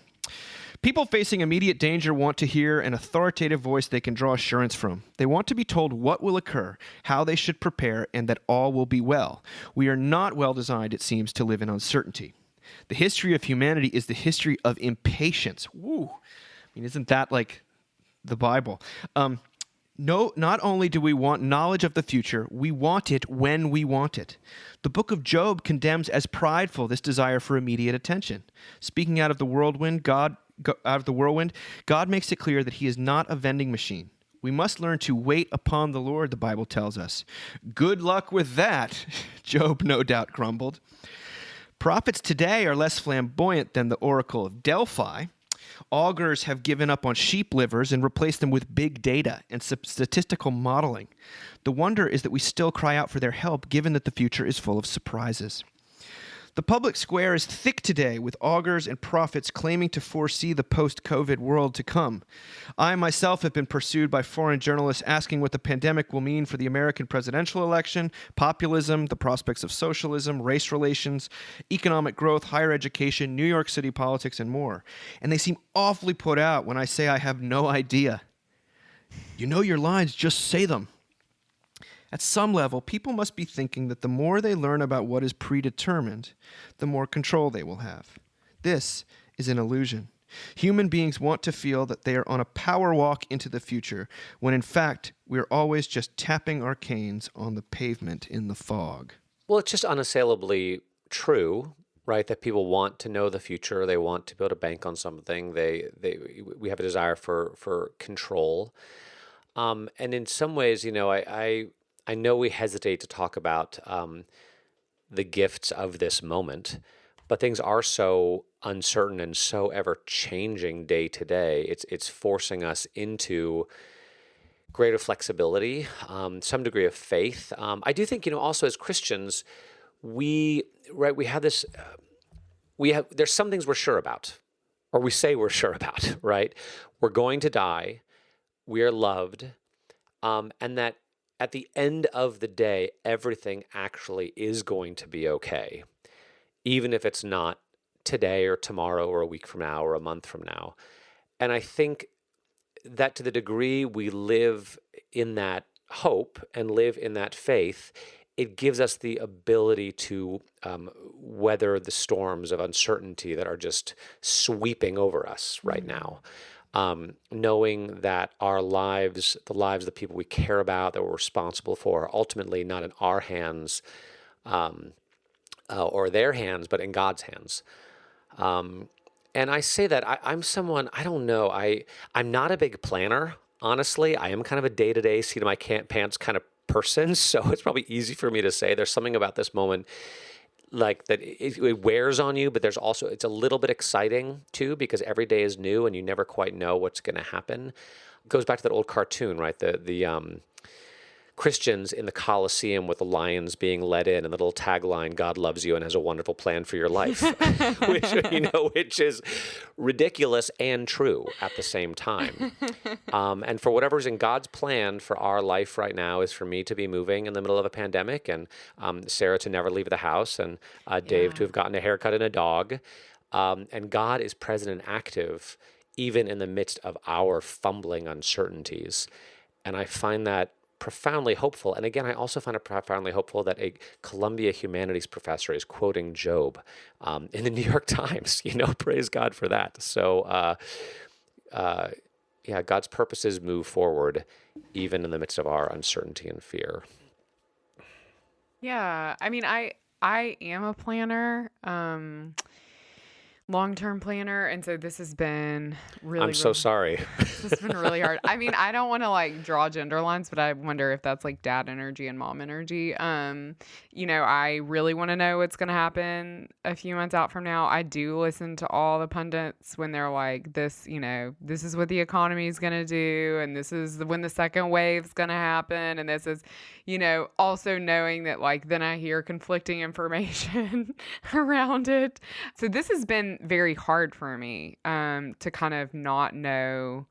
Speaker 1: People facing immediate danger want to hear an authoritative voice they can draw assurance from. They want to be told what will occur, how they should prepare, and that all will be well. We are not well designed, it seems, to live in uncertainty. The history of humanity is the history of impatience. Woo! I mean, isn't that like the Bible? No, not only do we want knowledge of the future, we want it when we want it. The book of Job condemns as prideful this desire for immediate attention. Speaking out of the whirlwind, God makes it clear that he is not a vending machine. We must learn to wait upon the Lord, the Bible tells us. Good luck with that, Job no doubt grumbled. Prophets today are less flamboyant than the Oracle of Delphi. Augurs have given up on sheep livers and replaced them with big data and statistical modeling. The wonder is that we still cry out for their help, given that the future is full of surprises. The public square is thick today with augurs and prophets claiming to foresee the post-COVID world to come. I myself have been pursued by foreign journalists asking what the pandemic will mean for the American presidential election, populism, the prospects of socialism, race relations, economic growth, higher education, New York City politics, and more. And they seem awfully put out when I say I have no idea. You know your lines, just say them. At some level, people must be thinking that the more they learn about what is predetermined, the more control they will have. This is an illusion. Human beings want to feel that they are on a power walk into the future, when in fact, we're always just tapping our canes on the pavement in the fog.
Speaker 3: Well, it's just unassailably true, right? That people want to know the future. They want to be able to bank on something. We have a desire for control. And in some ways, I know we hesitate to talk about the gifts of this moment, but things are so uncertain and so ever-changing day to day. It's forcing us into greater flexibility, some degree of faith. I do think, also as Christians, we have this. There's some things we're sure about, or we say we're sure about. Right? We're going to die. We are loved, and that. At the end of the day, everything actually is going to be okay, even if it's not today or tomorrow or a week from now or a month from now. And I think that to the degree we live in that hope and live in that faith, it gives us the ability to weather the storms of uncertainty that are just sweeping over us right now. Knowing that our lives, the lives of the people we care about, that we're responsible for, are ultimately not in our hands or their hands, but in God's hands. And I say that I'm someone, I don't know, I'm not a big planner, honestly. I am kind of a day-to-day, seat-of-my-pants kind of person, so it's probably easy for me to say. There's something about this moment like that it wears on you, but it's a little bit exciting too, because every day is new and you never quite know what's going to happen. It goes back to that old cartoon, right? The Christians in the Colosseum with the lions being let in, and the little tagline, "God loves you and has a wonderful plan for your life," which is ridiculous and true at the same time. And for whatever's in God's plan for our life right now is for me to be moving in the middle of a pandemic, and Sarah to never leave the house, and Dave to have gotten a haircut and a dog. And God is present and active even in the midst of our fumbling uncertainties. And I find that profoundly hopeful. And again, I also find it profoundly hopeful that a Columbia humanities professor is quoting Job in the New York Times. Praise God for that. So, God's purposes move forward even in the midst of our uncertainty and fear.
Speaker 4: Yeah, I mean, I am a planner, long-term planner, and so this has been really.
Speaker 3: I'm so sorry.
Speaker 4: This has been really hard. I mean, I don't want to like draw gender lines, but I wonder if that's like dad energy and mom energy. I really want to know what's going to happen a few months out from now. I do listen to all the pundits when they're like, this is what the economy is going to do, and this is when the second wave is going to happen, and this is, also knowing that like then I hear conflicting information around it. So this has been very hard for me to kind of not know.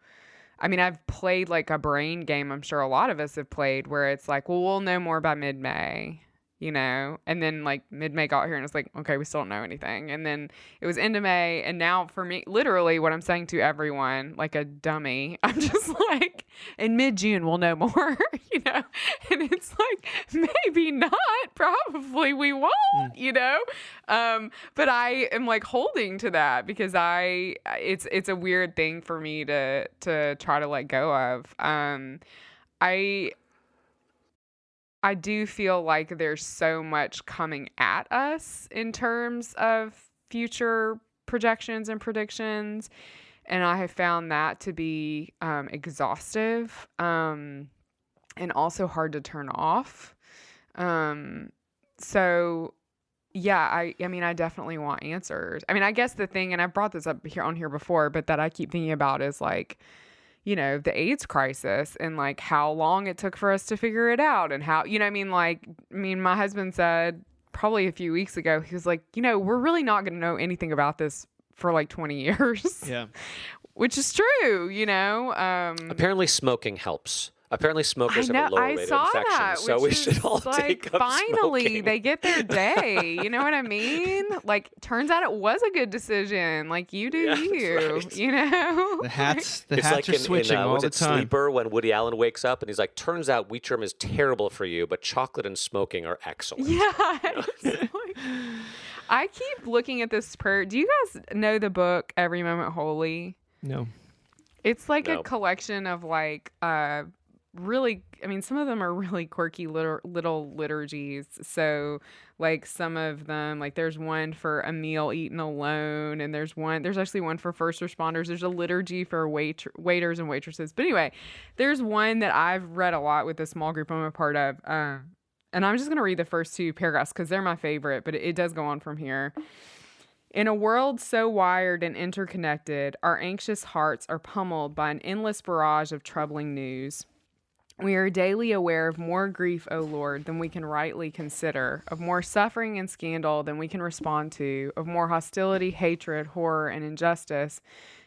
Speaker 4: I mean, I've played like a brain game. I'm sure a lot of us have played where it's like, well, we'll know more by mid-May, and then like mid-May got here and it's like, okay, we still don't know anything. And then it was into May. And now for me, literally what I'm saying to everyone, like a dummy, I'm just like, in mid-June, we'll know more, and it's like, maybe not, probably we won't, but I am like holding to that because it's a weird thing for me to try to let go of. I do feel like there's so much coming at us in terms of future projections and predictions. And I have found that to be exhaustive and also hard to turn off. So, yeah, I mean, I definitely want answers. I mean, I guess the thing, and I've brought this up here before, but that I keep thinking about is like, the AIDS crisis and like how long it took for us to figure it out and how, my husband said probably a few weeks ago, he was like, we're really not going to know anything about this for like 20 years.
Speaker 1: Yeah.
Speaker 4: Which is true,
Speaker 3: Apparently smoking helps. Apparently smokers have a lower rate of infection,
Speaker 4: that,
Speaker 3: so we should all
Speaker 4: like,
Speaker 3: take up
Speaker 4: finally,
Speaker 3: smoking.
Speaker 4: they get their day. You know what I mean? Like, turns out it was a good decision. Like, you do you,
Speaker 3: right.
Speaker 1: The hats
Speaker 3: It's
Speaker 1: are
Speaker 3: like
Speaker 1: switching all
Speaker 3: was
Speaker 1: the
Speaker 3: it
Speaker 1: time.
Speaker 3: Sleeper when Woody Allen wakes up and he's like, turns out wheat germ is terrible for you, but chocolate and smoking are excellent.
Speaker 4: Yeah. I keep looking at this prayer. Do you guys know the book Every Moment Holy?
Speaker 1: No.
Speaker 4: It's like
Speaker 3: No.
Speaker 4: a collection of like really, I mean, some of them are really quirky little liturgies. So like some of them, like there's one for a meal eaten alone, and there's actually one for first responders. There's a liturgy for waiters and waitresses. But anyway, there's one that I've read a lot with the small group I'm a part of. And I'm just going to read the first two paragraphs because they're my favorite, but it does go on from here. In a world so wired and interconnected, our anxious hearts are pummeled by an endless barrage of troubling news. We are daily aware of more grief, O Lord, than we can rightly consider, of more suffering and scandal than we can respond to, of more hostility, hatred, horror, and injustice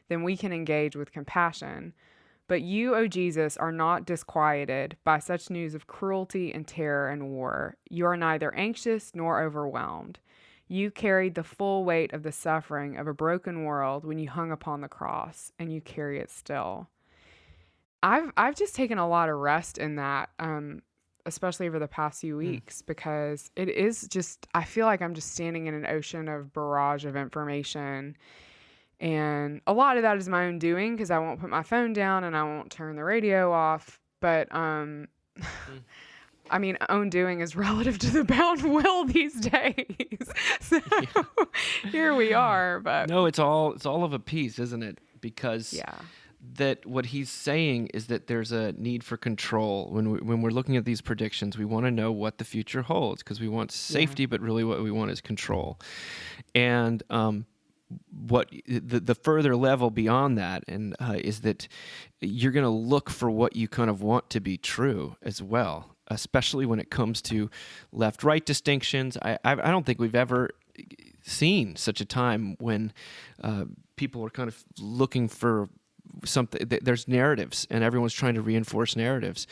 Speaker 4: than we can engage with compassion. But you, O Jesus, are not disquieted by such news of cruelty and terror and war. You are neither anxious nor overwhelmed. You carried the full weight of the suffering of a broken world when you hung upon the cross, and you carry it still. I've just taken a lot of rest in that, especially over the past few weeks, because it is just, I feel like I'm just standing in an ocean of barrage of information. And a lot of that is my own doing because I won't put my phone down and I won't turn the radio off. But, I mean, own doing is relative to the bound will these days. So here we are. But
Speaker 1: No, it's all of a piece, isn't it? Because that what he's saying is that there's a need for control. When we're looking at these predictions, we want to know what the future holds because we want safety, but really what we want is control. And what the further level beyond that and is that you're going to look for what you kind of want to be true as well, especially when it comes to left-right distinctions. I don't think we've ever seen such a time when people are kind of looking for something. There's narratives, and everyone's trying to reinforce narratives.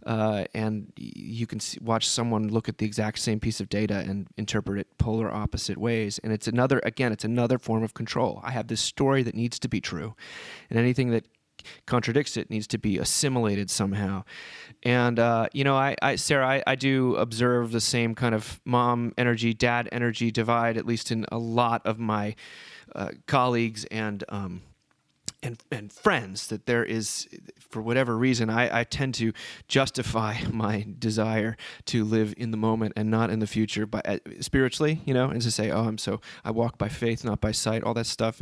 Speaker 1: And you can watch someone look at the exact same piece of data and interpret it polar opposite ways. And it's another form of control. I have this story that needs to be true, and anything that contradicts it needs to be assimilated somehow. And Sarah, I do observe the same kind of mom energy, dad energy divide, at least in a lot of my colleagues and friends, that there is, for whatever reason, I tend to justify my desire to live in the moment and not in the future, but spiritually, and to say, I walk by faith, not by sight, all that stuff,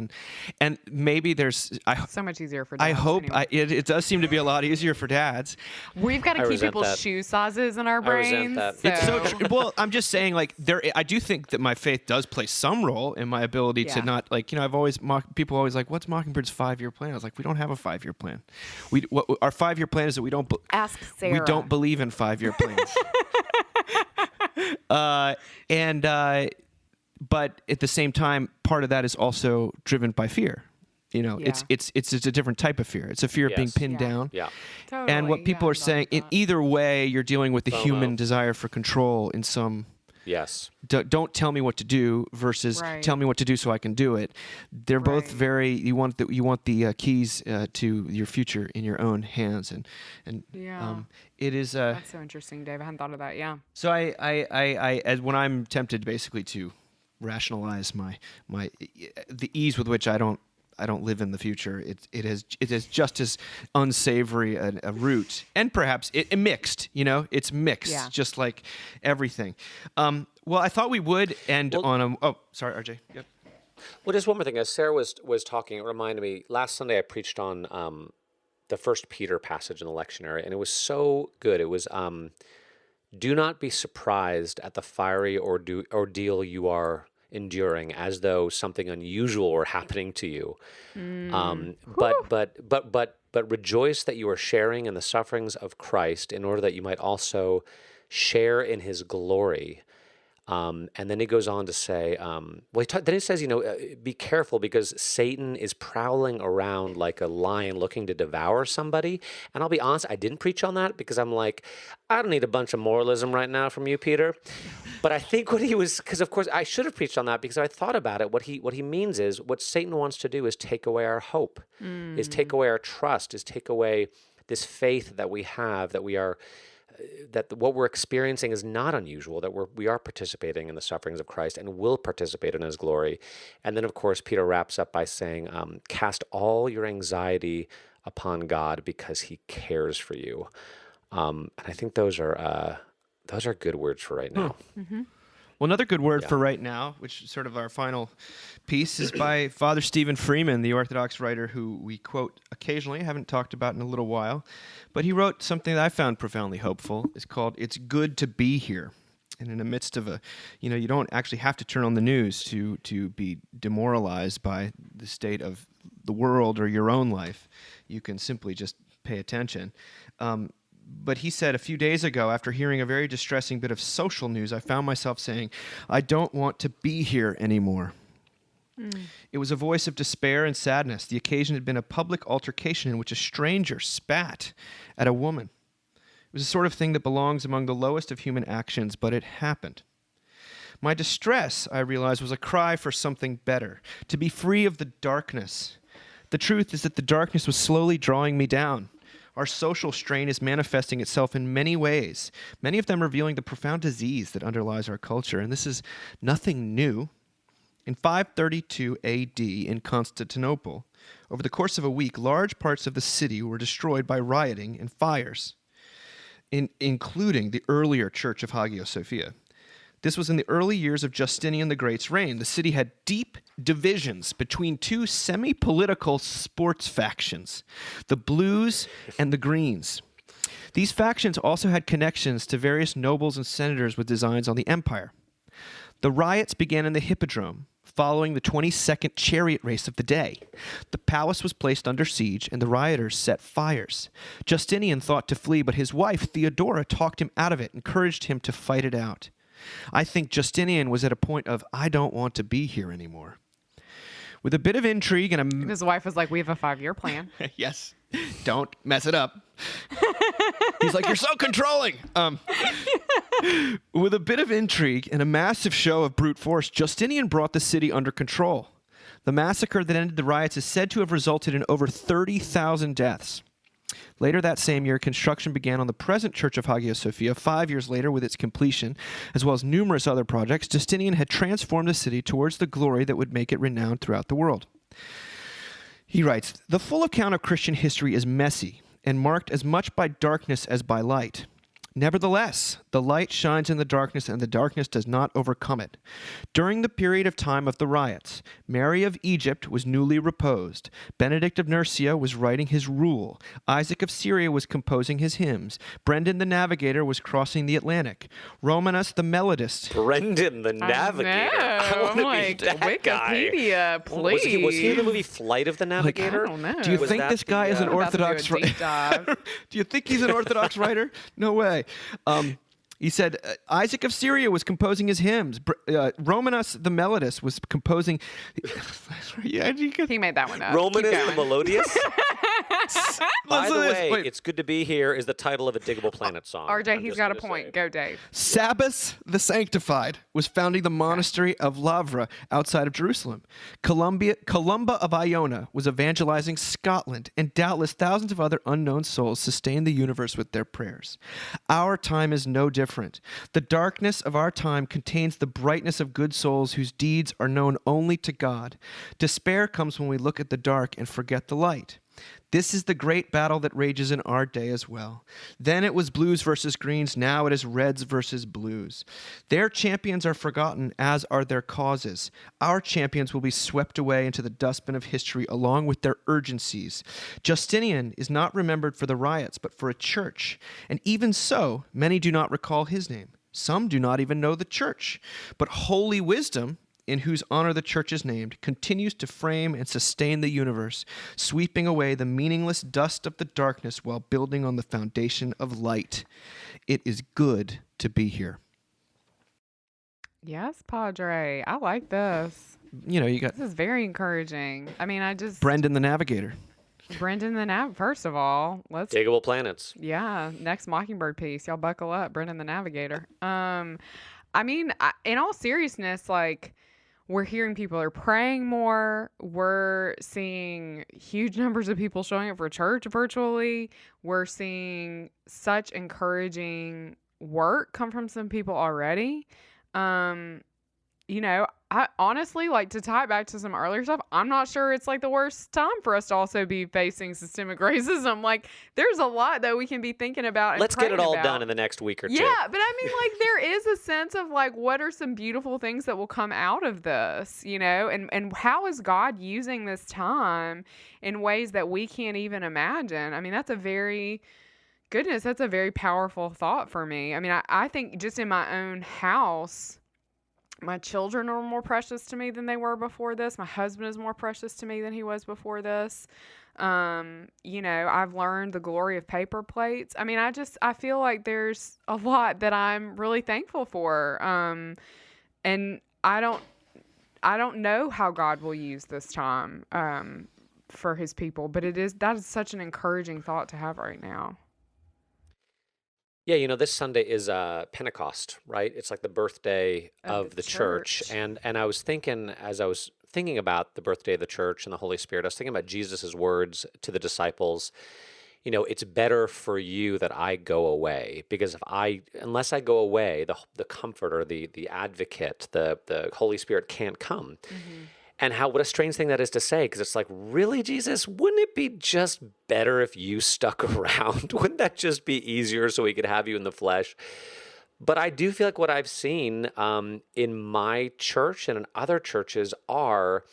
Speaker 1: and maybe there's
Speaker 4: so much easier for dads.
Speaker 1: I hope
Speaker 4: anyway.
Speaker 1: it does seem to be a lot easier for dads.
Speaker 4: We've got to keep people's shoe sizes in our brains.
Speaker 3: I resent
Speaker 4: So.
Speaker 1: It's so true. Well, I'm just saying, I do think that my faith does play some role in my ability to not, I've always people always like, what's Mockingbird's 5-year plan? I was like, we don't have a 5-year plan. Our 5-year plan is that we don't
Speaker 4: Ask Sarah.
Speaker 1: We don't believe in 5-year plans. But at the same time, part of that is also driven by fear. It's a different type of fear. It's a fear of being pinned down.
Speaker 3: Yeah.
Speaker 4: Totally.
Speaker 1: And what people are saying, in either way, you're dealing with the human desire for control in some.
Speaker 3: Yes.
Speaker 1: Don't tell me what to do versus tell me what to do so I can do it. They're both very. You want the keys to your future in your own hands, and it is.
Speaker 4: That's so interesting, Dave. I hadn't thought of that. Yeah.
Speaker 1: So I when I'm tempted basically to rationalize the ease with which I don't live in the future. It is just as unsavory a route, and perhaps it mixed. It's mixed, just like everything. Well, I thought we would end on a. Oh, sorry, RJ. Yep.
Speaker 3: Well, just one more thing. As Sarah was talking, it reminded me. Last Sunday, I preached on the First Peter passage in the lectionary, and it was so good. It was, "Do not be surprised at the fiery ordeal you are enduring, as though something unusual were happening to you. But rejoice that you are sharing in the sufferings of Christ, in order that you might also share in His glory." And then he goes on to say, then he says, be careful because Satan is prowling around like a lion looking to devour somebody. And I'll be honest, I didn't preach on that because I'm like, I don't need a bunch of moralism right now from you, Peter. But I think because of course I should have preached on that because I thought about it. What he means is what Satan wants to do is take away our hope, is take away our trust, is take away this faith that we have, that we are... that what we're experiencing is not unusual, that we are participating in the sufferings of Christ and will participate in His glory. And then, of course, Peter wraps up by saying, cast all your anxiety upon God because He cares for you. And I think those are good words for right now.
Speaker 4: Mm-hmm.
Speaker 1: Well, another good word for right now, which is sort of our final piece, is by Father Stephen Freeman, the Orthodox writer who we quote occasionally, haven't talked about in a little while. But he wrote something that I found profoundly hopeful. It's called "It's Good to Be Here." And in the midst of you don't actually have to turn on the news to be demoralized by the state of the world or your own life. You can simply just pay attention. But he said a few days ago, after hearing a very distressing bit of social news, I found myself saying, I don't want to be here anymore. It was a voice of despair and sadness. The occasion had been a public altercation in which a stranger spat at a woman. It was the sort of thing that belongs among the lowest of human actions, but it happened. My distress, I realized, was a cry for something better, to be free of the darkness. The truth is that the darkness was slowly drawing me down. Our social strain is manifesting itself in many ways, many of them revealing the profound disease that underlies our culture. And this is nothing new. In 532 AD in Constantinople, over the course of a week, large parts of the city were destroyed by rioting and fires, including the earlier church of Hagia Sophia. This was in the early years of Justinian the Great's reign. The city had deep divisions between two semi-political sports factions, the Blues and the Greens. These factions also had connections to various nobles and senators with designs on the empire. The riots began in the Hippodrome, following the 22nd chariot race of the day. The palace was placed under siege, and the rioters set fires. Justinian thought to flee, but his wife, Theodora, talked him out of it, encouraged him to fight it out. I think Justinian was at a point of, I don't want to be here anymore. With a bit of intrigue and
Speaker 4: his wife was like, we have a 5-year plan.
Speaker 1: Yes. Don't mess it up. He's like, you're so controlling. With a bit of intrigue and a massive show of brute force, Justinian brought the city under control. The massacre that ended the riots is said to have resulted in over 30,000 deaths. Later that same year, construction began on the present Church of Hagia Sophia. 5 years later, with its completion, as well as numerous other projects, Justinian had transformed the city towards the glory that would make it renowned throughout the world. He writes, "The full account of Christian history is messy and marked as much by darkness as by light. Nevertheless, the light shines in the darkness, and the darkness does not overcome it. During the period of time of the riots, Mary of Egypt was newly reposed. Benedict of Nursia was writing his rule. Isaac of Syria was composing his hymns. Brendan the Navigator was crossing the Atlantic. Romanus the Melodist."
Speaker 3: Brendan the Navigator. I want to
Speaker 4: like,
Speaker 3: be that
Speaker 4: Wikipedia,
Speaker 3: guy. Was he in the movie Flight of the Navigator?
Speaker 4: I don't know.
Speaker 1: Do you
Speaker 3: Was
Speaker 1: think
Speaker 3: that
Speaker 1: this guy is an
Speaker 3: the,
Speaker 4: About to do a
Speaker 1: Orthodox
Speaker 4: deep
Speaker 1: writer?
Speaker 4: dive.
Speaker 1: Do you think he's an Orthodox writer? No way. He said Isaac of Syria was composing his hymns. Romanus the Melodist was composing. Yeah,
Speaker 4: He made that one up.
Speaker 3: Romanus
Speaker 4: Keep
Speaker 3: the
Speaker 4: going.
Speaker 3: Melodious? By
Speaker 1: Listen
Speaker 3: the
Speaker 1: to this.
Speaker 3: way,
Speaker 1: Wait.
Speaker 3: It's Good to Be Here is the title of a Diggable Planet song.
Speaker 4: RJ,
Speaker 3: I'm
Speaker 4: he's
Speaker 3: just
Speaker 4: got a
Speaker 3: gonna
Speaker 4: point.
Speaker 3: say.
Speaker 4: Go, Dave.
Speaker 1: Sabas the Sanctified was founding the monastery of Lavra outside of Jerusalem. Columba of Iona was evangelizing Scotland, and doubtless thousands of other unknown souls sustained the universe with their prayers. Our time is no different. The darkness of our time contains the brightness of good souls whose deeds are known only to God. Despair comes when we look at the dark and forget the light. This is the great battle that rages in our day as well. Then it was blues versus greens. Now it is reds versus blues. Their champions are forgotten, as are their causes. Our champions will be swept away into the dustbin of history along with their urgencies. Justinian is not remembered for the riots, but for a church. And even so, many do not recall his name. Some do not even know the church. But holy wisdom, in whose honor the church is named, continues to frame and sustain the universe, sweeping away the meaningless dust of the darkness while building on the foundation of light. It is good to be here.
Speaker 4: Yes, Padre. I like this.
Speaker 1: You know, you got
Speaker 4: This is very encouraging. I mean, I just
Speaker 1: Brendan the Navigator.
Speaker 4: Brendan the Nav. First of all, let's
Speaker 3: Diggable Planets.
Speaker 4: yeah. Next Mockingbird piece, y'all buckle up. Brendan the Navigator. I mean, in all seriousness, like we're hearing people are praying more. We're seeing huge numbers of people showing up for church virtually. We're seeing such encouraging work come from some people already. You know, I honestly, like, to tie it back to some earlier stuff, I'm not sure it's like the worst time for us to also be facing systemic racism. Like, there's a lot that we can be thinking about. And
Speaker 3: Let's get it all
Speaker 4: about.
Speaker 3: done in the next week or two.
Speaker 4: Yeah, but I mean, like, there is a sense of like, what are some beautiful things that will come out of this, you know, and how is God using this time in ways that we can't even imagine? I mean, that's a very powerful thought for me. I mean, I think just in my own house, my children are more precious to me than they were before this. My husband is more precious to me than he was before this. You know, I've learned the glory of paper plates. I mean, I feel like there's a lot that I'm really thankful for. And I don't know how God will use this time, for his people, but that is such an encouraging thought to have right now.
Speaker 3: Yeah, you know, this Sunday is Pentecost, right? It's like the birthday of the church. And I was thinking, as I was thinking about the birthday of the church and the Holy Spirit, I was thinking about Jesus' words to the disciples. You know, it's better for you that I go away, because unless I go away, the comforter, the advocate, the Holy Spirit can't come. Mm-hmm. And what a strange thing that is to say, because it's like, really, Jesus, wouldn't it be just better if you stuck around? Wouldn't that just be easier so we could have you in the flesh? But I do feel like what I've seen in my church and in other churches are,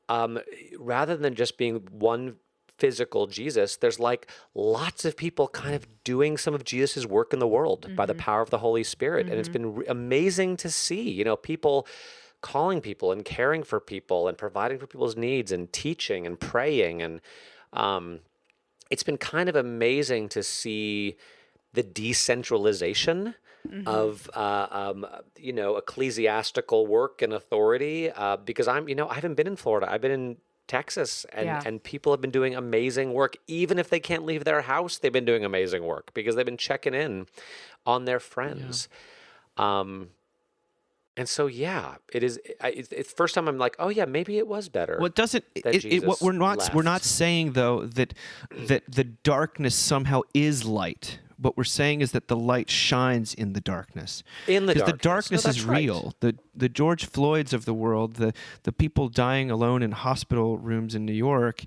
Speaker 3: rather than just being one physical Jesus, there's like lots of people kind of doing some of Jesus's work in the world by the power of the Holy Spirit. And it's been amazing to see, you know, people calling people and caring for people and providing for people's needs and teaching and praying. And it's been kind of amazing to see the decentralization of, you know, ecclesiastical work and authority, because I haven't been in Florida. I've been in Texas, and people have been doing amazing work. Even if they can't leave their house, they've been doing amazing work because they've been checking in on their friends. And so, yeah, it is. It's the first time I'm like, oh yeah, maybe it was better.
Speaker 1: Well, it doesn't.
Speaker 3: that Jesus
Speaker 1: What we're not
Speaker 3: left.
Speaker 1: saying though that the darkness somehow is light. What we're saying is that the light shines in the darkness.
Speaker 3: In the
Speaker 1: Because the
Speaker 3: darkness.
Speaker 1: darkness
Speaker 3: No,
Speaker 1: is
Speaker 3: that's right.
Speaker 1: real. The George Floyds of the world, the people dying alone in hospital rooms in New York,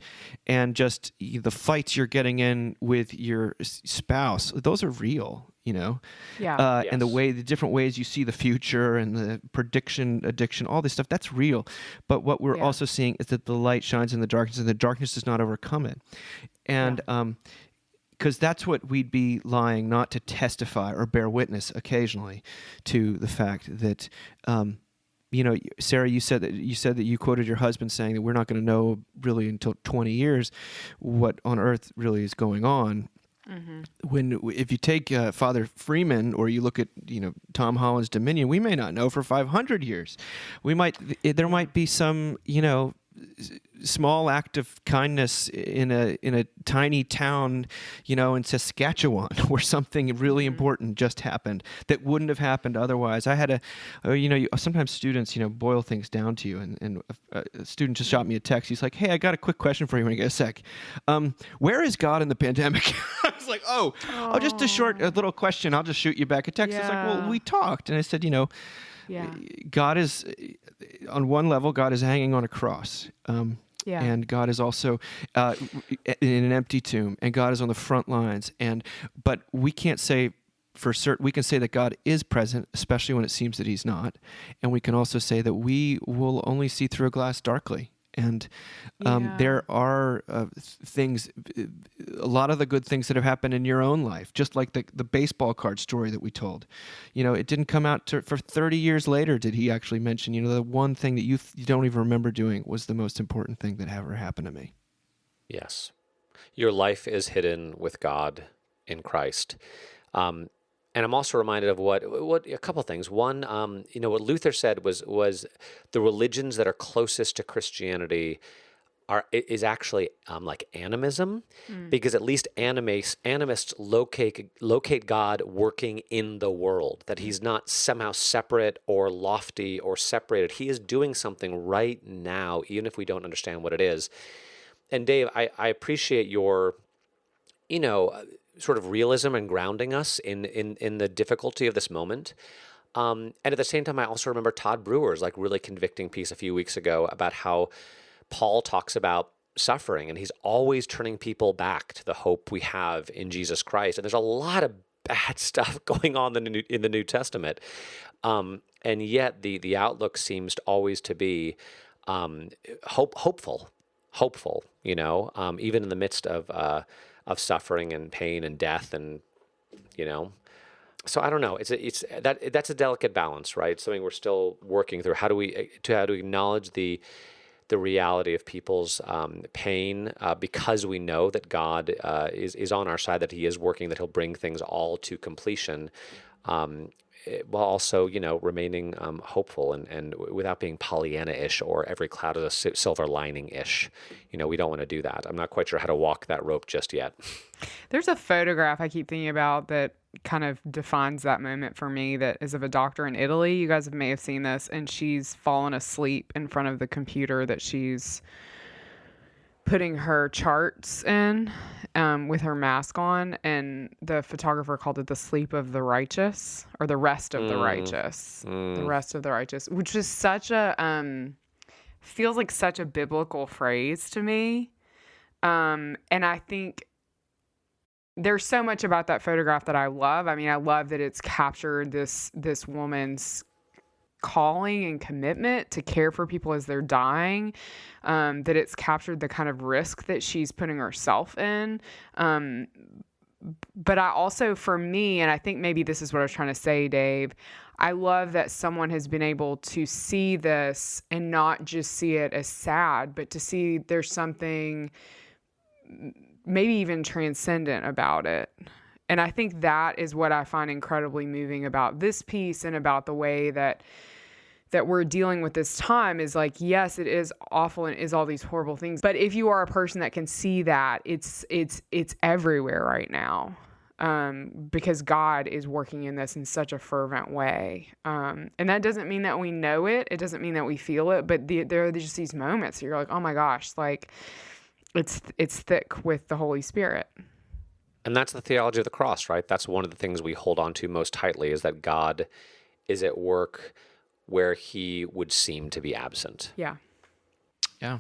Speaker 1: and just the fights you're getting in with your spouse, those are real.
Speaker 4: Yeah.
Speaker 1: And
Speaker 3: Yes.
Speaker 1: the different ways you see the future and the prediction, addiction, all this stuff, that's real. But what we're
Speaker 4: Yeah.
Speaker 1: also seeing is that the light shines in the darkness, and the darkness does not overcome it. And because that's what we'd be lying not to testify or bear witness occasionally to the fact that, Sarah, you said that you quoted your husband saying that we're not going to know really until 20 years what on earth really is going on. If you take Father Freeman, or you look at Tom Holland's Dominion, we may not know for 500 years. There might be some small act of kindness in a tiny town, in Saskatchewan, where something really important just happened that wouldn't have happened otherwise. I had sometimes students boil things down to you, and a student just shot me a text. He's like, "Hey, I got a quick question for you when you get a sec. Where is God in the pandemic?" I was like, "Oh, just a little question. I'll just shoot you back a text." It's like, "Well, we talked," and I said, God is, on one level, God is hanging on a cross. And God is also in an empty tomb, and God is on the front lines. But we can't say for certain. We can say that God is present, especially when it seems that He's not. And we can also say that we will only see through a glass darkly. And there are things, a lot of the good things that have happened in your own life, just like the baseball card story that we told. It didn't come out for 30 years later did he actually mention, the one thing that you don't even remember doing was the most important thing that ever happened to me.
Speaker 3: Yes. Your life is hidden with God in Christ. And I'm also reminded of what a couple of things. One, what Luther said was the religions that are closest to Christianity is actually like animism, because at least animists locate God working in the world, that He's not somehow separate or lofty or separated. He is doing something right now, even if we don't understand what it is. And Dave, I appreciate your, sort of realism and grounding us in the difficulty of this moment. And at the same time, I also remember Todd Brewer's really convicting piece a few weeks ago about how Paul talks about suffering, and he's always turning people back to the hope we have in Jesus Christ. And there's a lot of bad stuff going on in the New Testament. And yet the outlook seems to always to be hopeful, even in the midst of suffering and pain and death, and so I don't know. That's a delicate balance, right? Something we're still working through. How do we acknowledge the reality of people's pain, because we know that God is on our side, that He is working, that He'll bring things all to completion, while also remaining hopeful and without being Pollyanna-ish or every cloud is a silver lining-ish. We don't want to do that. I'm not quite sure how to walk that rope just yet.
Speaker 4: There's a photograph I keep thinking about that kind of defines that moment for me, that is of a doctor in Italy. You guys may have seen this, and she's fallen asleep in front of the computer that she's putting her charts in, with her mask on, and the photographer called it the sleep of the righteous, or the rest of the righteous, the rest of the righteous, which is such a, feels like such a biblical phrase to me. And I think there's so much about that photograph that I love. I mean, I love that it's captured this woman's calling and commitment to care for people as they're dying, that it's captured the kind of risk that she's putting herself in. But I also, for me, and I think maybe this is what I was trying to say, Dave, I love that someone has been able to see this and not just see it as sad, but to see there's something maybe even transcendent about it. And I think that is what I find incredibly moving about this piece, and about the way that we're dealing with this time, is like, yes, it is awful and it is all these horrible things. But if you are a person that can see that, it's everywhere right now. because God is working in this in such a fervent way. And that doesn't mean that we know it. It doesn't mean that we feel it. But there are just these moments you're like, oh my gosh, like it's thick with the Holy Spirit.
Speaker 3: And that's the theology of the cross, right? That's one of the things we hold on to most tightly, is that God is at work where he would seem to be absent.
Speaker 4: Yeah.
Speaker 1: Yeah.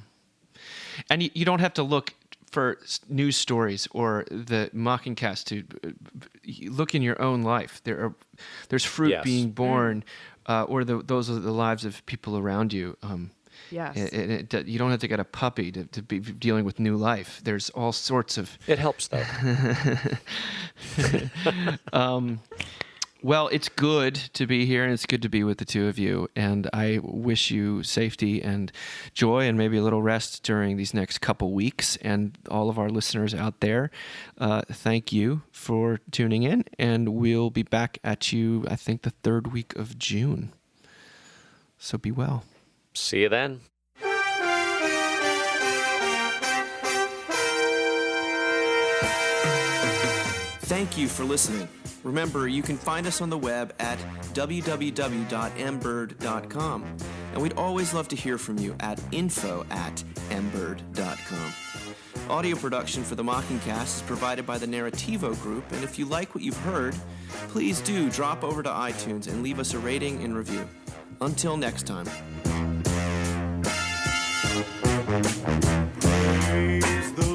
Speaker 1: And you don't have to look for news stories or the Mockingcast to look in your own life. There's fruit being born, or those are the lives of people around you.
Speaker 4: Yes.
Speaker 1: You don't have to get a puppy to be dealing with new life. There's all sorts of...
Speaker 3: It helps, though.
Speaker 1: Well, it's good to be here, and it's good to be with the two of you. And I wish you safety and joy and maybe a little rest during these next couple weeks. And all of our listeners out there, thank you for tuning in. And we'll be back at you, I think, the 3rd week of June. So be well.
Speaker 3: See you then.
Speaker 5: Thank you for listening. Remember, you can find us on the web at www.mbird.com. And we'd always love to hear from you at info@mbird.com. Audio production for the Mockingcast is provided by the Narrativo Group, and if you like what you've heard, please do drop over to iTunes and leave us a rating and review. Until next time.
Speaker 2: Praise the